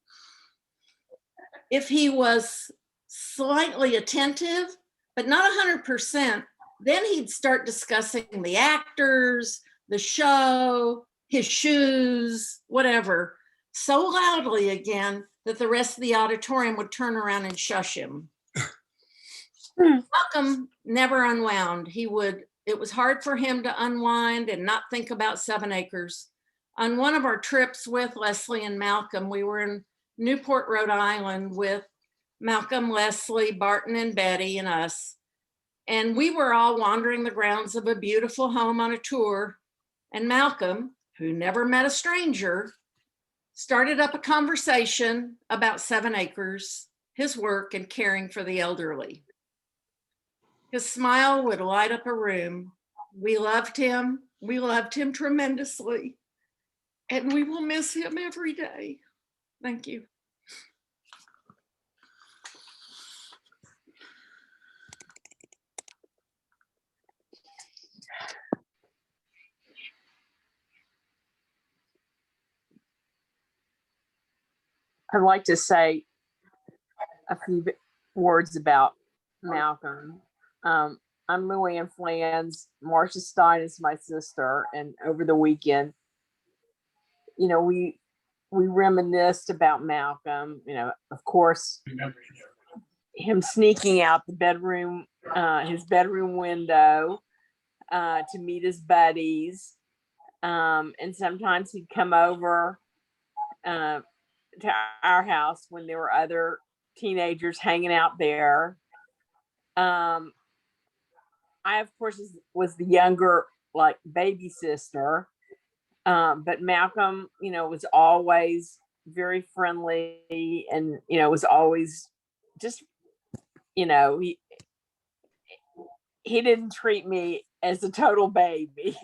Speaker 11: If he was slightly attentive, but not 100%, then he'd start discussing the actors, the show, his shoes, whatever, so loudly again that the rest of the auditorium would turn around and shush him. Malcolm never unwound. It was hard for him to unwind and not think about 7 Acres. On one of our trips with Leslie and Malcolm, we were in Newport, Rhode Island with Malcolm, Leslie, Barton, and Betty, and us. And we were all wandering the grounds of a beautiful home on a tour. And Malcolm, who never met a stranger, started up a conversation about 7 Acres, his work, and caring for the elderly. His smile would light up a room. We loved him. We loved him tremendously. And we will miss him every day. Thank you.
Speaker 12: I'd like to say a few words about Malcolm. I'm Luann Flans. Marcia Stein is my sister, and over the weekend, we reminisced about Malcolm. Of course, him sneaking out the bedroom, his bedroom window, to meet his buddies, and sometimes he'd come over to our house when there were other teenagers hanging out there. I, of course, was the younger, like, baby sister, but Malcolm, was always very friendly, and was always just, he didn't treat me as a total baby.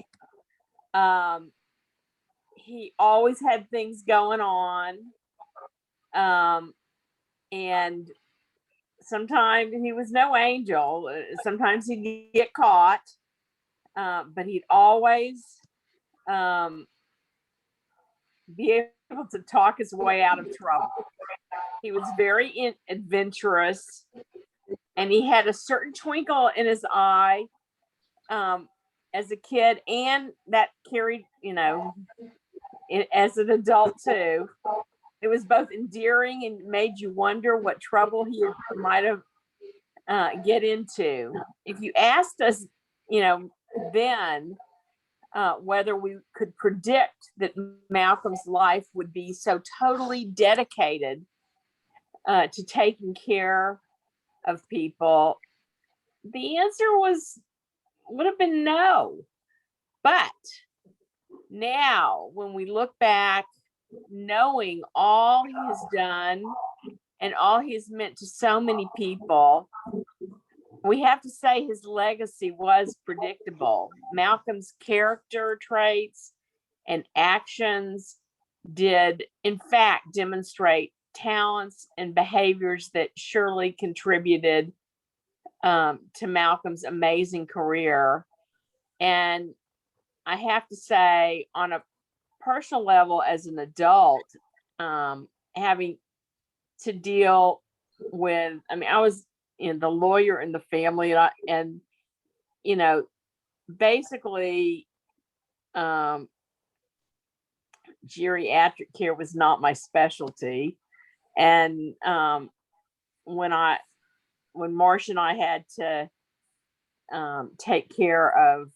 Speaker 12: He always had things going on. And sometimes he was no angel. Sometimes he'd get caught, but he'd always be able to talk his way out of trouble. He was very adventurous, and he had a certain twinkle in his eye as a kid, and that carried, as an adult too. It was both endearing and made you wonder what trouble he might have get into. If you asked us, then whether we could predict that Malcolm's life would be so totally dedicated to taking care of people, the answer would have been no. But now, when we look back, knowing all he has done and all he's meant to so many people, we have to say his legacy was predictable. Malcolm's character traits and actions did, in fact, demonstrate talents and behaviors that surely contributed to Malcolm's amazing career. And I have to say, on a personal level, as an adult, having to deal with, I was the lawyer in the family, and basically, geriatric care was not my specialty. And when Marcia and I had to take care of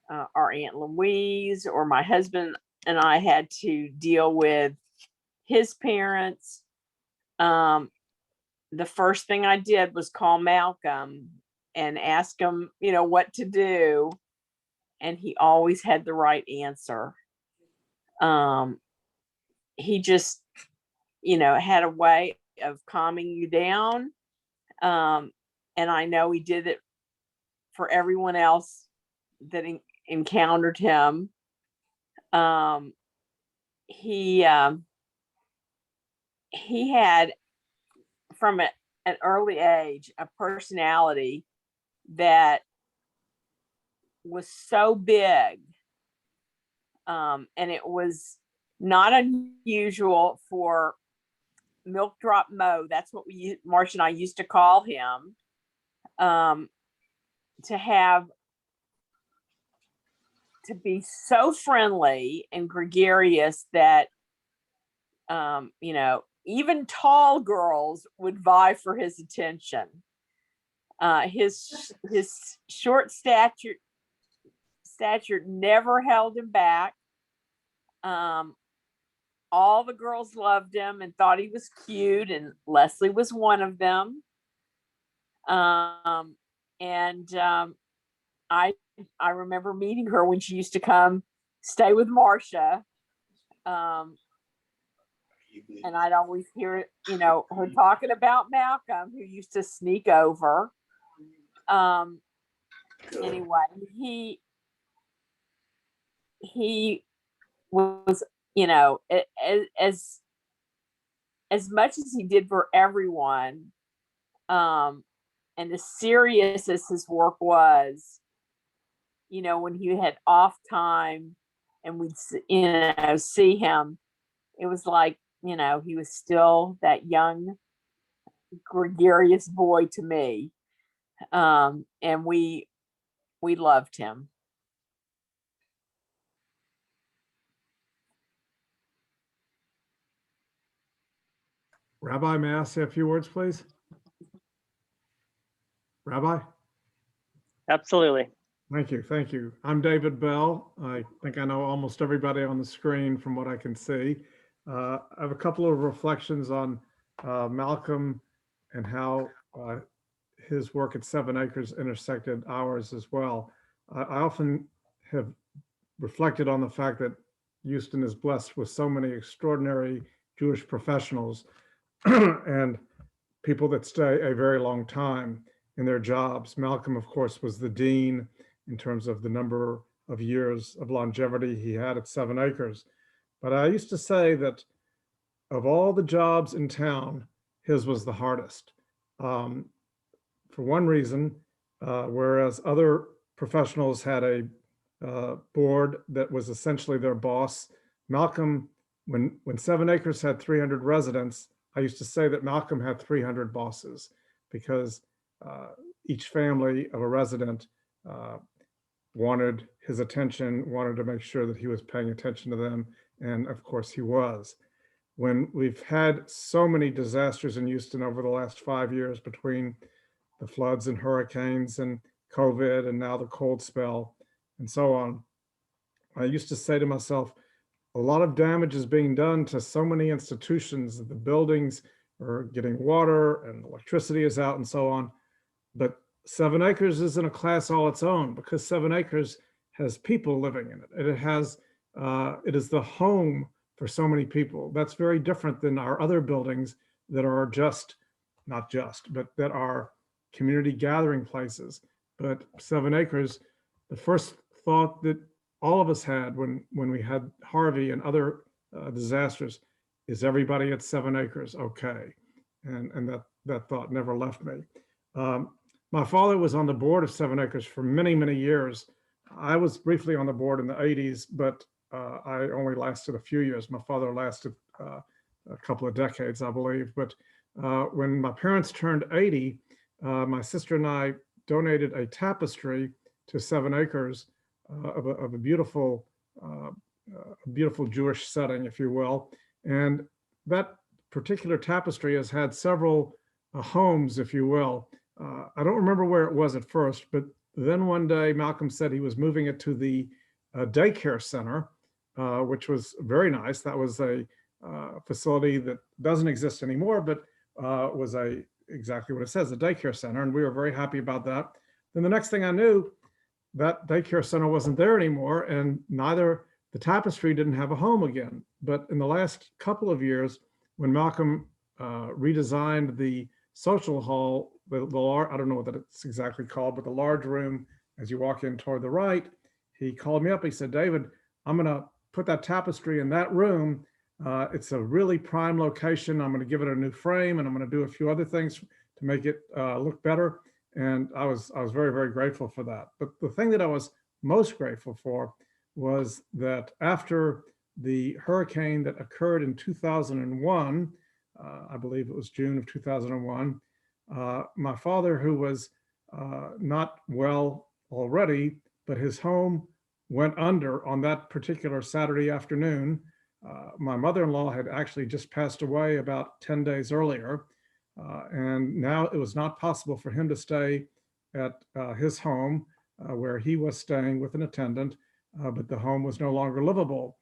Speaker 12: our Aunt Louise, or my husband and I had to deal with his parents, the first thing I did was call Malcolm and ask him, what to do. And he always had the right answer. He just, had a way of calming you down. And I know he did it for everyone else that encountered him. He had, from an early age, a personality that was so big. And it was not unusual for Milk Drop Mo, that's what Marcia and I used to call him, to be so friendly and gregarious that, even tall girls would vie for his attention. His short stature never held him back. All the girls loved him and thought he was cute, and Leslie was one of them. I remember meeting her when she used to come stay with Marcia. And I'd always hear, her talking about Malcolm, who used to sneak over. Anyway, he was, as much as he did for everyone, and as serious as his work was, when he had off time and we'd, see him, it was like, he was still that young, gregarious boy to me. And we loved him.
Speaker 13: Rabbi, may I say a few words, please? Rabbi?
Speaker 1: Absolutely.
Speaker 13: Thank you. Thank you. I'm David Bell. I think I know almost everybody on the screen from what I can see. I have a couple of reflections on Malcolm and how his work at 7 Acres intersected ours as well. I often have reflected on the fact that Houston is blessed with so many extraordinary Jewish professionals and people that stay a very long time in their jobs. Malcolm, of course, was the dean in terms of the number of years of longevity he had at 7 Acres. But I used to say that of all the jobs in town, his was the hardest. For one reason, whereas other professionals had a board that was essentially their boss, Malcolm, when 7 Acres had 300 residents, I used to say that Malcolm had 300 bosses, because each family of a resident wanted his attention, wanted to make sure that he was paying attention to them. And of course he was. When we've had so many disasters in Houston over the last 5 years, between the floods and hurricanes and COVID and now the cold spell and so on, I used to say to myself, a lot of damage is being done to so many institutions. The buildings are getting water and electricity is out and so on. But 7 Acres is in a class all its own, because 7 Acres has people living in it. It is the home for so many people. That's very different than our other buildings that are but that are community gathering places. But 7 Acres, the first thought that all of us had when we had Harvey and other disasters is, everybody at 7 Acres okay? And that thought never left me. My father was on the board of 7 Acres for many, many years. I was briefly on the board in the 80s, but I only lasted a few years. My father lasted a couple of decades, I believe. But when my parents turned 80, my sister and I donated a tapestry to 7 acres of a beautiful Jewish setting, if you will. And that particular tapestry has had several homes, if you will. I don't remember where it was at first, but then one day Malcolm said he was moving it to the daycare center, which was very nice. That was a facility that doesn't exist anymore, but was exactly what it says, a daycare center. And we were very happy about that. Then the next thing I knew, that daycare center wasn't there anymore, and neither the tapestry didn't have a home again. But in the last couple of years, when Malcolm redesigned the social hall, I don't know what it's exactly called, but the large room as you walk in toward the right, he called me up. He said, David, I'm going to put that tapestry in that room. It's a really prime location. I'm going to give it a new frame, and I'm going to do a few other things to make it look better. And I was very, very grateful for that. But the thing that I was most grateful for was that after the hurricane that occurred in 2001, I believe it was June of 2001, my father, who was not well already, but his home went under on that particular Saturday afternoon. My mother-in-law had actually just passed away about 10 days earlier. And now it was not possible for him to stay at his home where he was staying with an attendant, but the home was no longer livable.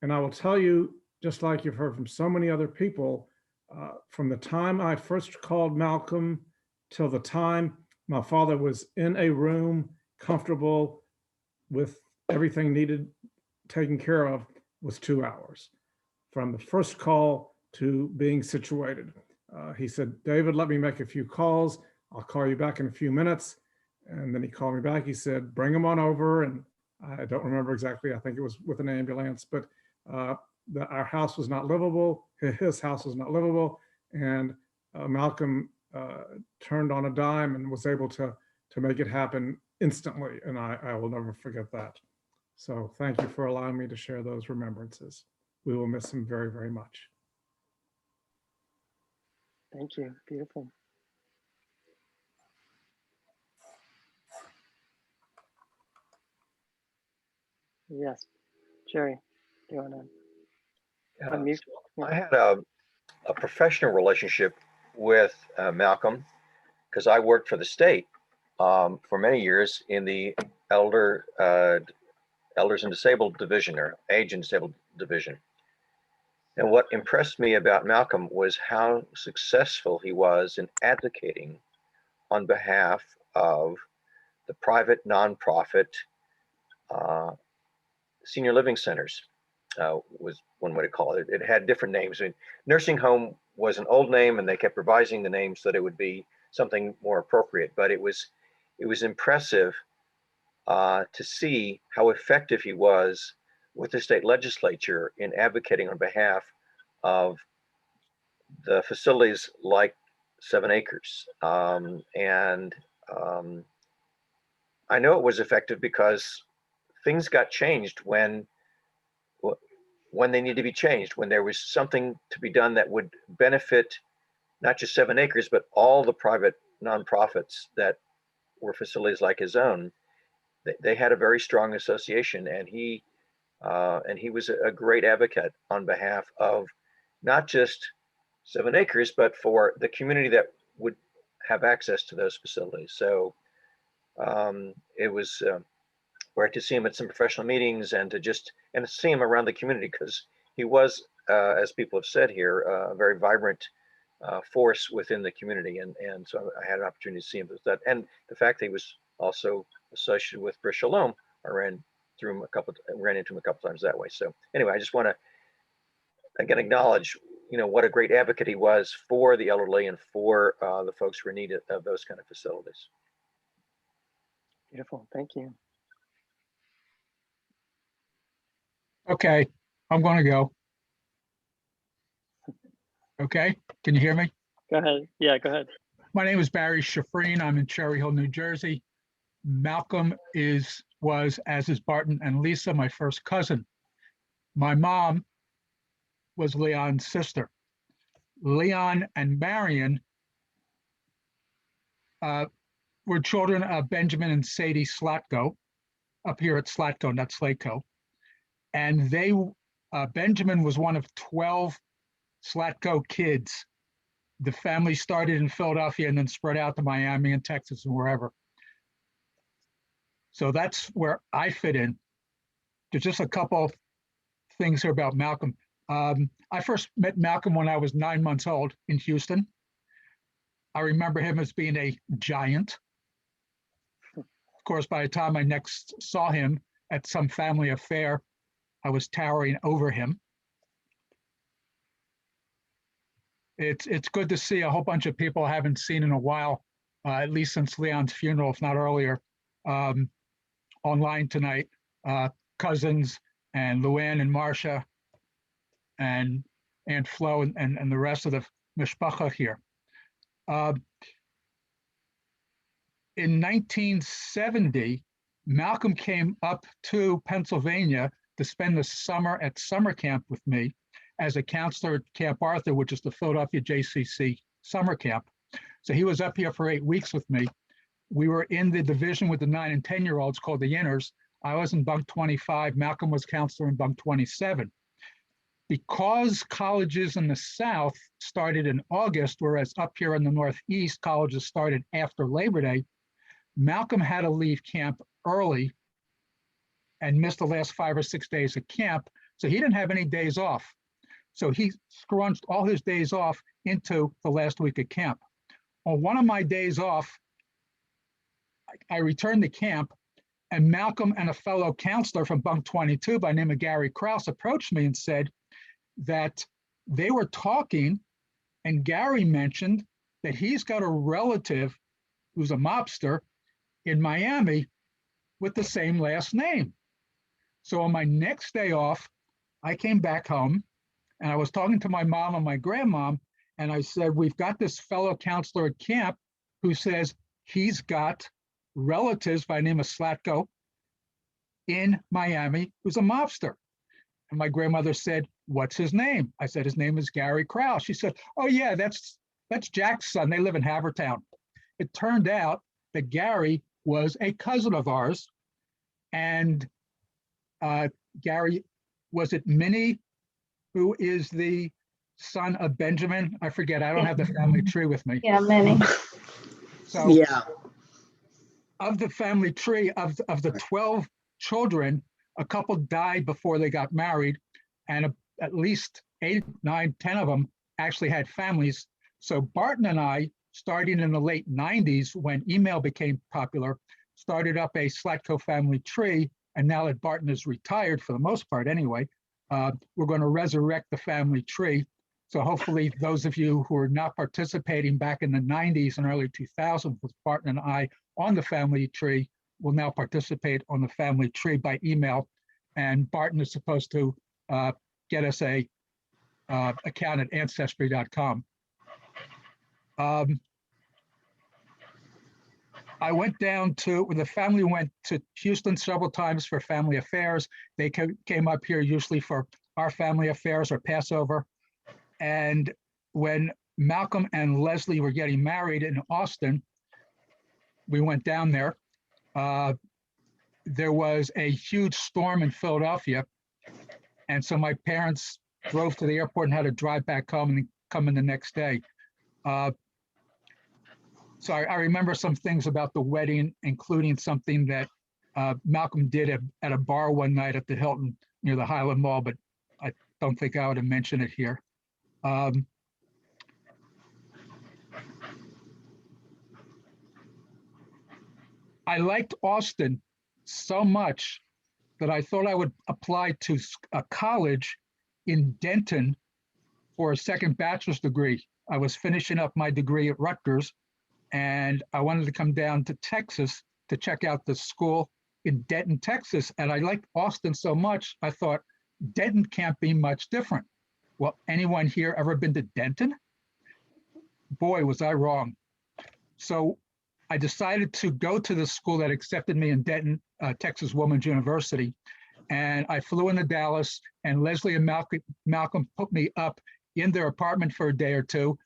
Speaker 13: And I will tell you, just like you've heard from so many other people, from the time I first called Malcolm till the time my father was in a room, comfortable with everything needed taken care of, was 2 hours. From the first call to being situated. He said, David, let me make a few calls. I'll call you back in a few minutes. And then he called me back. He said, bring him on over. And I don't remember exactly. I think it was with an ambulance, but our house was not livable. His house was not livable. And Malcolm turned on a dime and was able to make it happen instantly. And I will never forget that. So thank you for allowing me to share those remembrances. We will miss him very, very much.
Speaker 1: Thank you. Beautiful. Yes, Jerry, do you want to unmute?
Speaker 14: I had a professional relationship with Malcolm because I worked for the state for many years in the elders and disabled division, or age and disabled division. And what impressed me about Malcolm was how successful he was in advocating on behalf of the private nonprofit senior living centers, was one way to call it. It had different names. I mean, nursing home was an old name, and they kept revising the name so that it would be something more appropriate. But it was impressive to see how effective he was with the state legislature in advocating on behalf of the facilities like 7 Acres. I know it was effective because things got changed when they needed to be changed, when there was something to be done that would benefit not just 7 Acres, but all the private nonprofits that were facilities like his own. They had a very strong association, and he was a great advocate on behalf of not just 7 Acres, but for the community that would have access to those facilities. So it was great to see him at some professional meetings and to see him around the community, because he was, as people have said here, a very vibrant force within the community. And so I had an opportunity to see him with that. And the fact that he was also associated with Bris Shalom, I ran into him a couple times that way. So anyway, I just want to again acknowledge, what a great advocate he was for the elderly and for the folks who are in need of those kind of facilities.
Speaker 1: Beautiful. Thank you.
Speaker 15: Okay, I'm going to go. Okay, can you hear me?
Speaker 1: Go ahead. Yeah, go ahead.
Speaker 15: My name is Barry Shafreen. I'm in Cherry Hill, New Jersey. Malcolm was, as is Barton and Lisa, my first cousin. My mom was Leon's sister. Leon and Marion were children of Benjamin and Sadie Slatko, up here at Slatko, not Slatko. And Benjamin was one of 12 Slatko kids. The family started in Philadelphia and then spread out to Miami and Texas and wherever. So that's where I fit in. There's just a couple things here about Malcolm. I first met Malcolm when I was 9 months old in Houston. I remember him as being a giant. Of course, by the time I next saw him at some family affair, I was towering over him. It's good to see a whole bunch of people I haven't seen in a while, at least since Leon's funeral, if not earlier, online tonight. Cousins and Luann and Marcia and Aunt Flo and the rest of the mishpacha here. In 1970, Malcolm came up to Pennsylvania to spend the summer at summer camp with me as a counselor at Camp Arthur, which is the Philadelphia JCC summer camp. So he was up here for 8 weeks with me. We were in the division with the 9 and 10-year-olds called the Inners. I was in bunk 25. Malcolm was counselor in bunk 27. Because colleges in the South started in August, whereas up here in the Northeast, colleges started after Labor Day, Malcolm had to leave camp early and missed the last 5 or 6 days of camp. So he didn't have any days off. So he scrunched all his days off into the last week of camp. On one of my days off, I returned to camp, and Malcolm and a fellow counselor from bunk 22 by the name of Gary Krause approached me and said that they were talking, and Gary mentioned that he's got a relative who's a mobster in Miami with the same last name. So on my next day off, I came back home and I was talking to my mom and my grandmom, and I said, we've got this fellow counselor at camp who says he's got relatives by the name of Slatko in Miami who's a mobster. And my grandmother said, what's his name? I said, his name is Gary Krause. She said, oh yeah, that's Jack's son. They live in Havertown. It turned out that Gary was a cousin of ours. And Gary, was it Minnie, who is the son of Benjamin? I forget, I don't have the family tree with me.
Speaker 12: Yeah, many.
Speaker 15: So
Speaker 2: Yeah.
Speaker 15: of the family tree, of the 12 children, a couple died before they got married, and at least 8, 9, 10 of them actually had families. So Barton and I, starting in the late 90s when email became popular, started up a Slatko family tree. And now that Barton is retired, for the most part anyway, we're going to resurrect the family tree. So hopefully those of you who are not participating back in the 90s and early 2000s with Barton and I on the family tree will now participate on the family tree by email. And Barton is supposed to get us a account at ancestry.com. I went down to, the family went to Houston several times for family affairs. They came up here usually for our family affairs or Passover. And when Malcolm and Leslie were getting married in Austin, we went down there. There was a huge storm in Philadelphia. And so my parents drove to the airport and had to drive back home and come in the next day. So I remember some things about the wedding, including something that Malcolm did at a bar one night at the Hilton near the Highland Mall, but I don't think I would have mentioned it here. I liked Austin so much that I thought I would apply to a college in Denton for a second bachelor's degree. I was finishing up my degree at Rutgers, and I wanted to come down to Texas to check out the school in Denton, Texas. And I liked Austin so much, I thought Denton can't be much different. Well, anyone here ever been to Denton? Boy, was I wrong. So I decided to go to the school that accepted me in Denton, Texas Women's University. And I flew into Dallas, and Leslie and Malcolm put me up in their apartment for a day or two.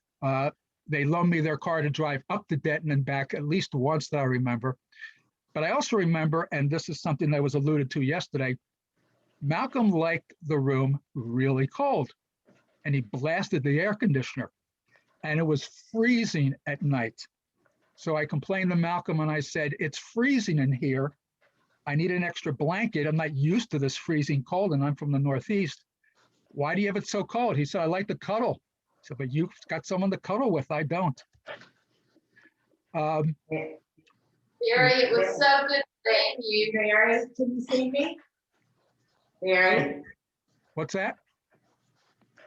Speaker 15: They loaned me their car to drive up to Denton and back at least once that I remember. But I also remember, and this is something that was alluded to yesterday, Malcolm liked the room really cold and he blasted the air conditioner and it was freezing at night. So I complained to Malcolm and I said, it's freezing in here. I need an extra blanket. I'm not used to this freezing cold and I'm from the Northeast. Why do you have it so cold? He said, I like to cuddle. I said, but you've got someone to cuddle with. I don't.
Speaker 3: Gary, it was so good seeing you.
Speaker 5: Barry, can you see me? Barry,
Speaker 15: What's that?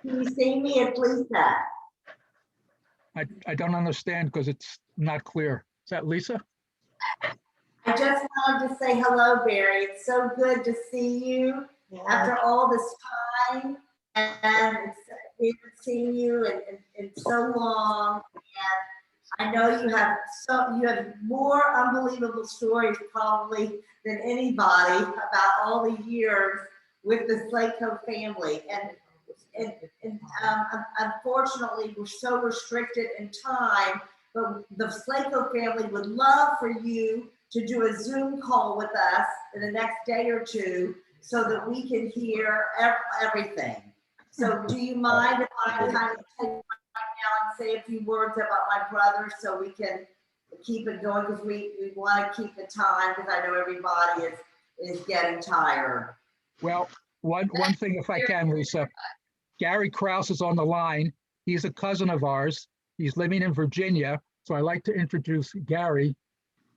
Speaker 5: can you see me? It's Lisa.
Speaker 15: I don't understand because it's not clear. Is that Lisa?
Speaker 5: I just wanted to say hello, Barry. It's so good to see you after all this time. And we haven't seen you in so long. And I know you have more unbelievable stories probably than anybody about all the years with the Slatko family. And unfortunately, we're so restricted in time, but the Slatko family would love for you to do a Zoom call with us in the next day or two so that we can hear everything. So do you mind if I kind of take right now and say a few words about my brother so we can keep it going, because we want to keep the time, because I know everybody is getting tired.
Speaker 15: Well, one thing, if I can, Lisa, Gary Krause is on the line. He's a cousin of ours. He's living in Virginia. So I'd like to introduce Gary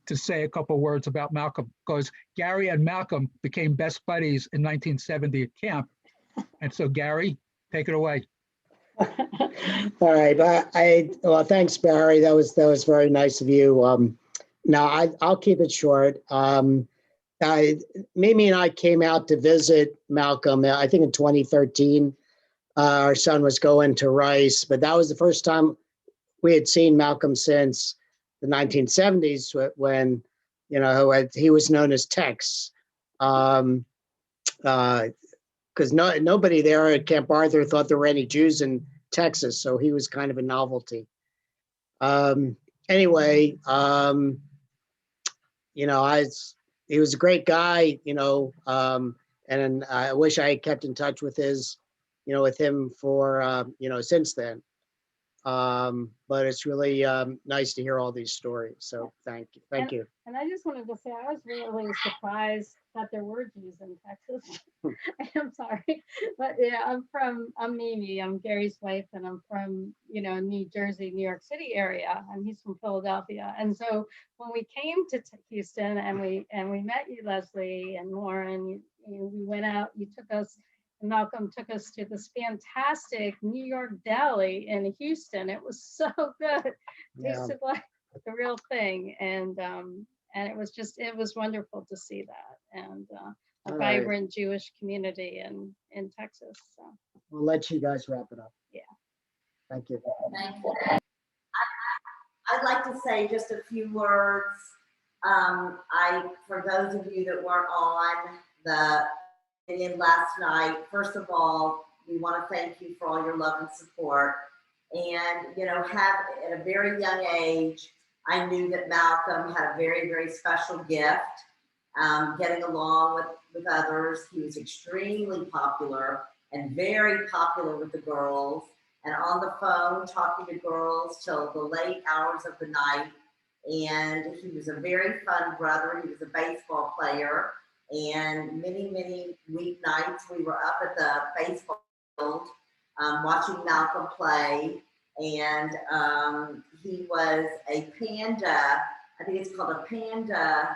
Speaker 15: to say a couple words about Malcolm, because Gary and Malcolm became best buddies in 1970 at camp. And so Gary, take it away.
Speaker 2: All right, well, thanks, Barry. That was very nice of you. Now I'll keep it short. Mimi and I came out to visit Malcolm, I think in 2013. Our son was going to Rice, but that was the first time we had seen Malcolm since the 1970s when, he was known as Tex. Because nobody there at Camp Arthur thought there were any Jews in Texas, so he was kind of a novelty. Anyway, he was a great guy, and I wish I had kept in touch with with him for, since then. But it's really nice to hear all these stories. So thank you.
Speaker 16: And I just wanted to say, I was really surprised that there were Jews in Texas. I'm sorry, but yeah, I'm Mimi, I'm Gary's wife, and I'm from, New Jersey, New York City area, and he's from Philadelphia. And so when we came to Houston and we met you, Leslie and Lauren, we went out, Malcolm took us to this fantastic New York deli in Houston. It was so good. Tasted like the real thing. And it was wonderful to see that. And a vibrant Jewish community in Texas. So
Speaker 2: We'll let you guys wrap it up.
Speaker 16: Yeah.
Speaker 2: Thank you.
Speaker 5: I'd like to say just a few words. For those of you that weren't on the Minyan last night, first of all, we want to thank you for all your love and support. And, at a very young age, I knew that Malcolm had a very, very special gift, getting along with others. He was extremely popular and very popular with the girls, and on the phone talking to girls till the late hours of the night. And he was a very fun brother. He was a baseball player. And many, many weeknights we were up at the baseball field watching Malcolm play. And he was a panda, I think it's called a panda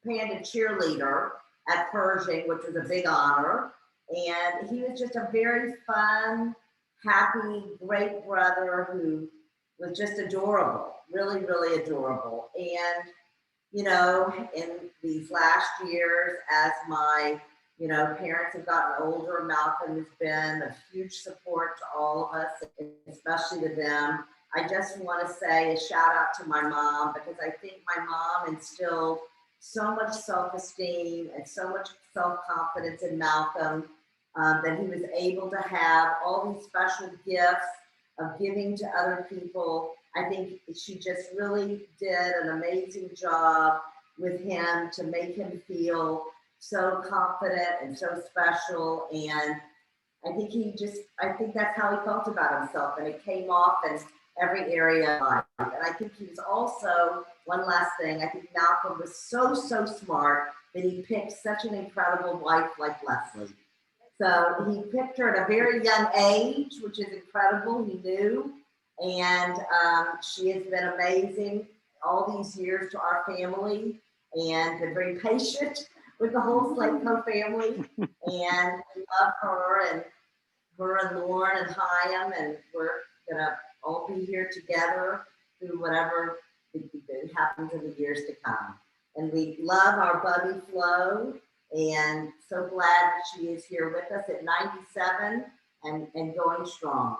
Speaker 5: cheerleader at Pershing, which was a big honor. And he was just a very fun, happy, great brother who was just adorable, really, really adorable. And in these last years, as my, parents have gotten older, Malcolm has been a huge support to all of us, especially to them. I just want to say a shout out to my mom, because I think my mom instilled so much self-esteem and so much self-confidence in Malcolm, that he was able to have all these special gifts of giving to other people. I think she just really did an amazing job with him to make him feel so confident and so special. And I think that's how he felt about himself, and it came off in every area of life. And I think he was also, one last thing, I think Malcolm was so smart that he picked such an incredible wife like Leslie. So he picked her at a very young age, which is incredible, he knew. And she has been amazing all these years to our family and been very patient with the whole Slatko family. And we love her and Lauren and Chaim, and we're gonna all be here together through whatever happens in the years to come. And we love our Bubby Flo, and so glad that she is here with us at 97 and going strong.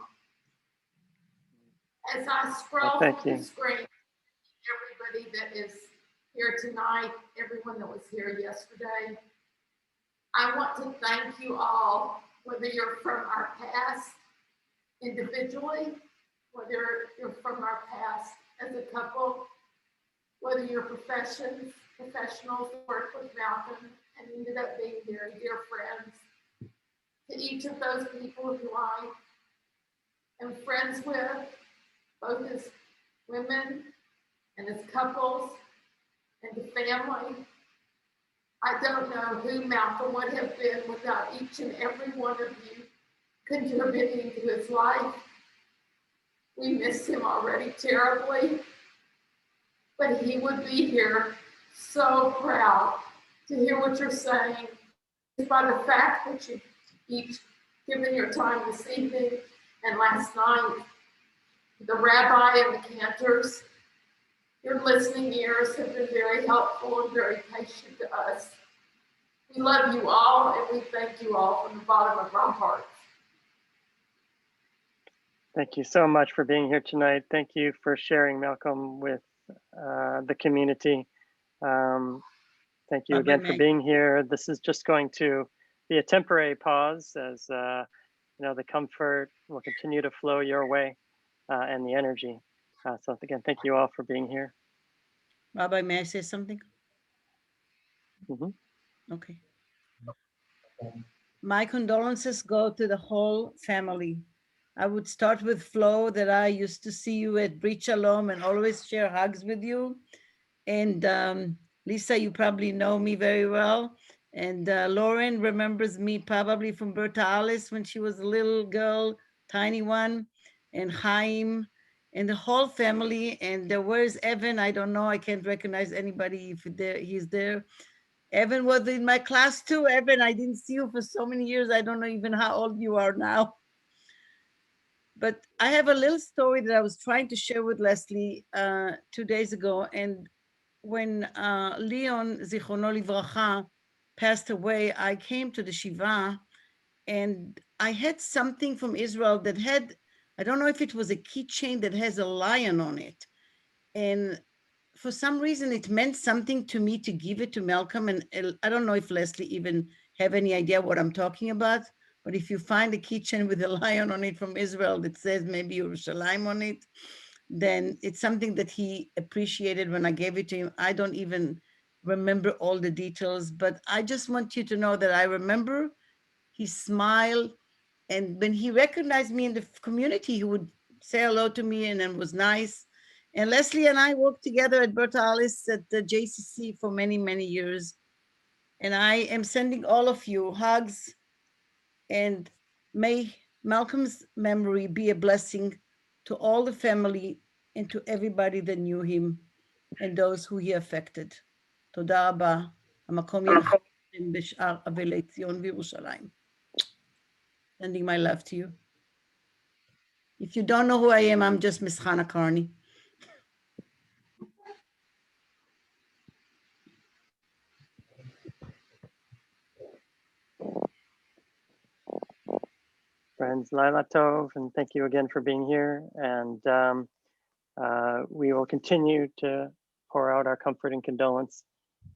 Speaker 3: As I scroll
Speaker 1: thank
Speaker 3: through
Speaker 1: you.
Speaker 3: the screen, everybody that is here tonight, everyone that was here yesterday, I want to thank you all, whether you're from our past individually, whether you're from our past as a couple, whether you're professionals work with Malcolm and ended up being very dear friends. To each of those people who I am friends with, both as women and as couples and the family, I don't know who Malcolm would have been without each and every one of you contributing to his life. We miss him already terribly, but he would be here so proud to hear what you're saying, by the fact that you've each given your time this evening and last night. The rabbi and the cantors, your listening ears have been very helpful and very patient to us. We love you all, and we thank you all from the bottom of our hearts.
Speaker 1: Thank you so much for being here tonight. Thank you for sharing Malcolm with the community. Thank you again for being here. This is just going to be a temporary pause, as the comfort will continue to flow your way and the energy. So again, thank you all for being here.
Speaker 17: Rabbi, may I say something? Okay. My condolences go to the whole family. I would start with Flo, that I used to see you at Brit Shalom and always share hugs with you. And Lisa, you probably know me very well. And Lauren remembers me probably from Berta Alice when she was a little girl, tiny one. And Chaim and the whole family. And where's Evan? I don't know. I can't recognize anybody if he's there. Evan was in my class too. Evan, I didn't see you for so many years. I don't know even how old you are now. But I have a little story that I was trying to share with Leslie 2 days ago. And when Leon, Zichrono Livracha, passed away, I came to the Shiva, and I had something from Israel that had, I don't know if it was a keychain that has a lion on it. And for some reason, it meant something to me to give it to Malcolm. And I don't know if Leslie even have any idea what I'm talking about. But if you find a keychain with a lion on it from Israel that says maybe Yerushalayim on it, then it's something that he appreciated when I gave it to him. I don't even remember all the details, but I just want you to know that I remember his smile. And when he recognized me in the community, he would say hello to me, and it was nice. And Leslie and I worked together at Berta Alice at the JCC for many, many years. And I am sending all of you hugs, and may Malcolm's memory be a blessing to all the family and to everybody that knew him and those who he affected. תודה רבה. המקום ינחם בשאר אבלי ציון וירושלים. Sending my love to you. If you don't know who I am, I'm just Miss Hannah Carney.
Speaker 1: Friends, Laila Tov, and thank you again for being here. And we will continue to pour out our comfort and condolence.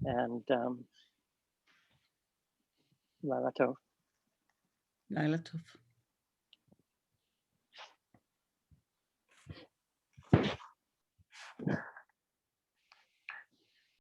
Speaker 1: And Laila Tov.
Speaker 17: Laila Tov.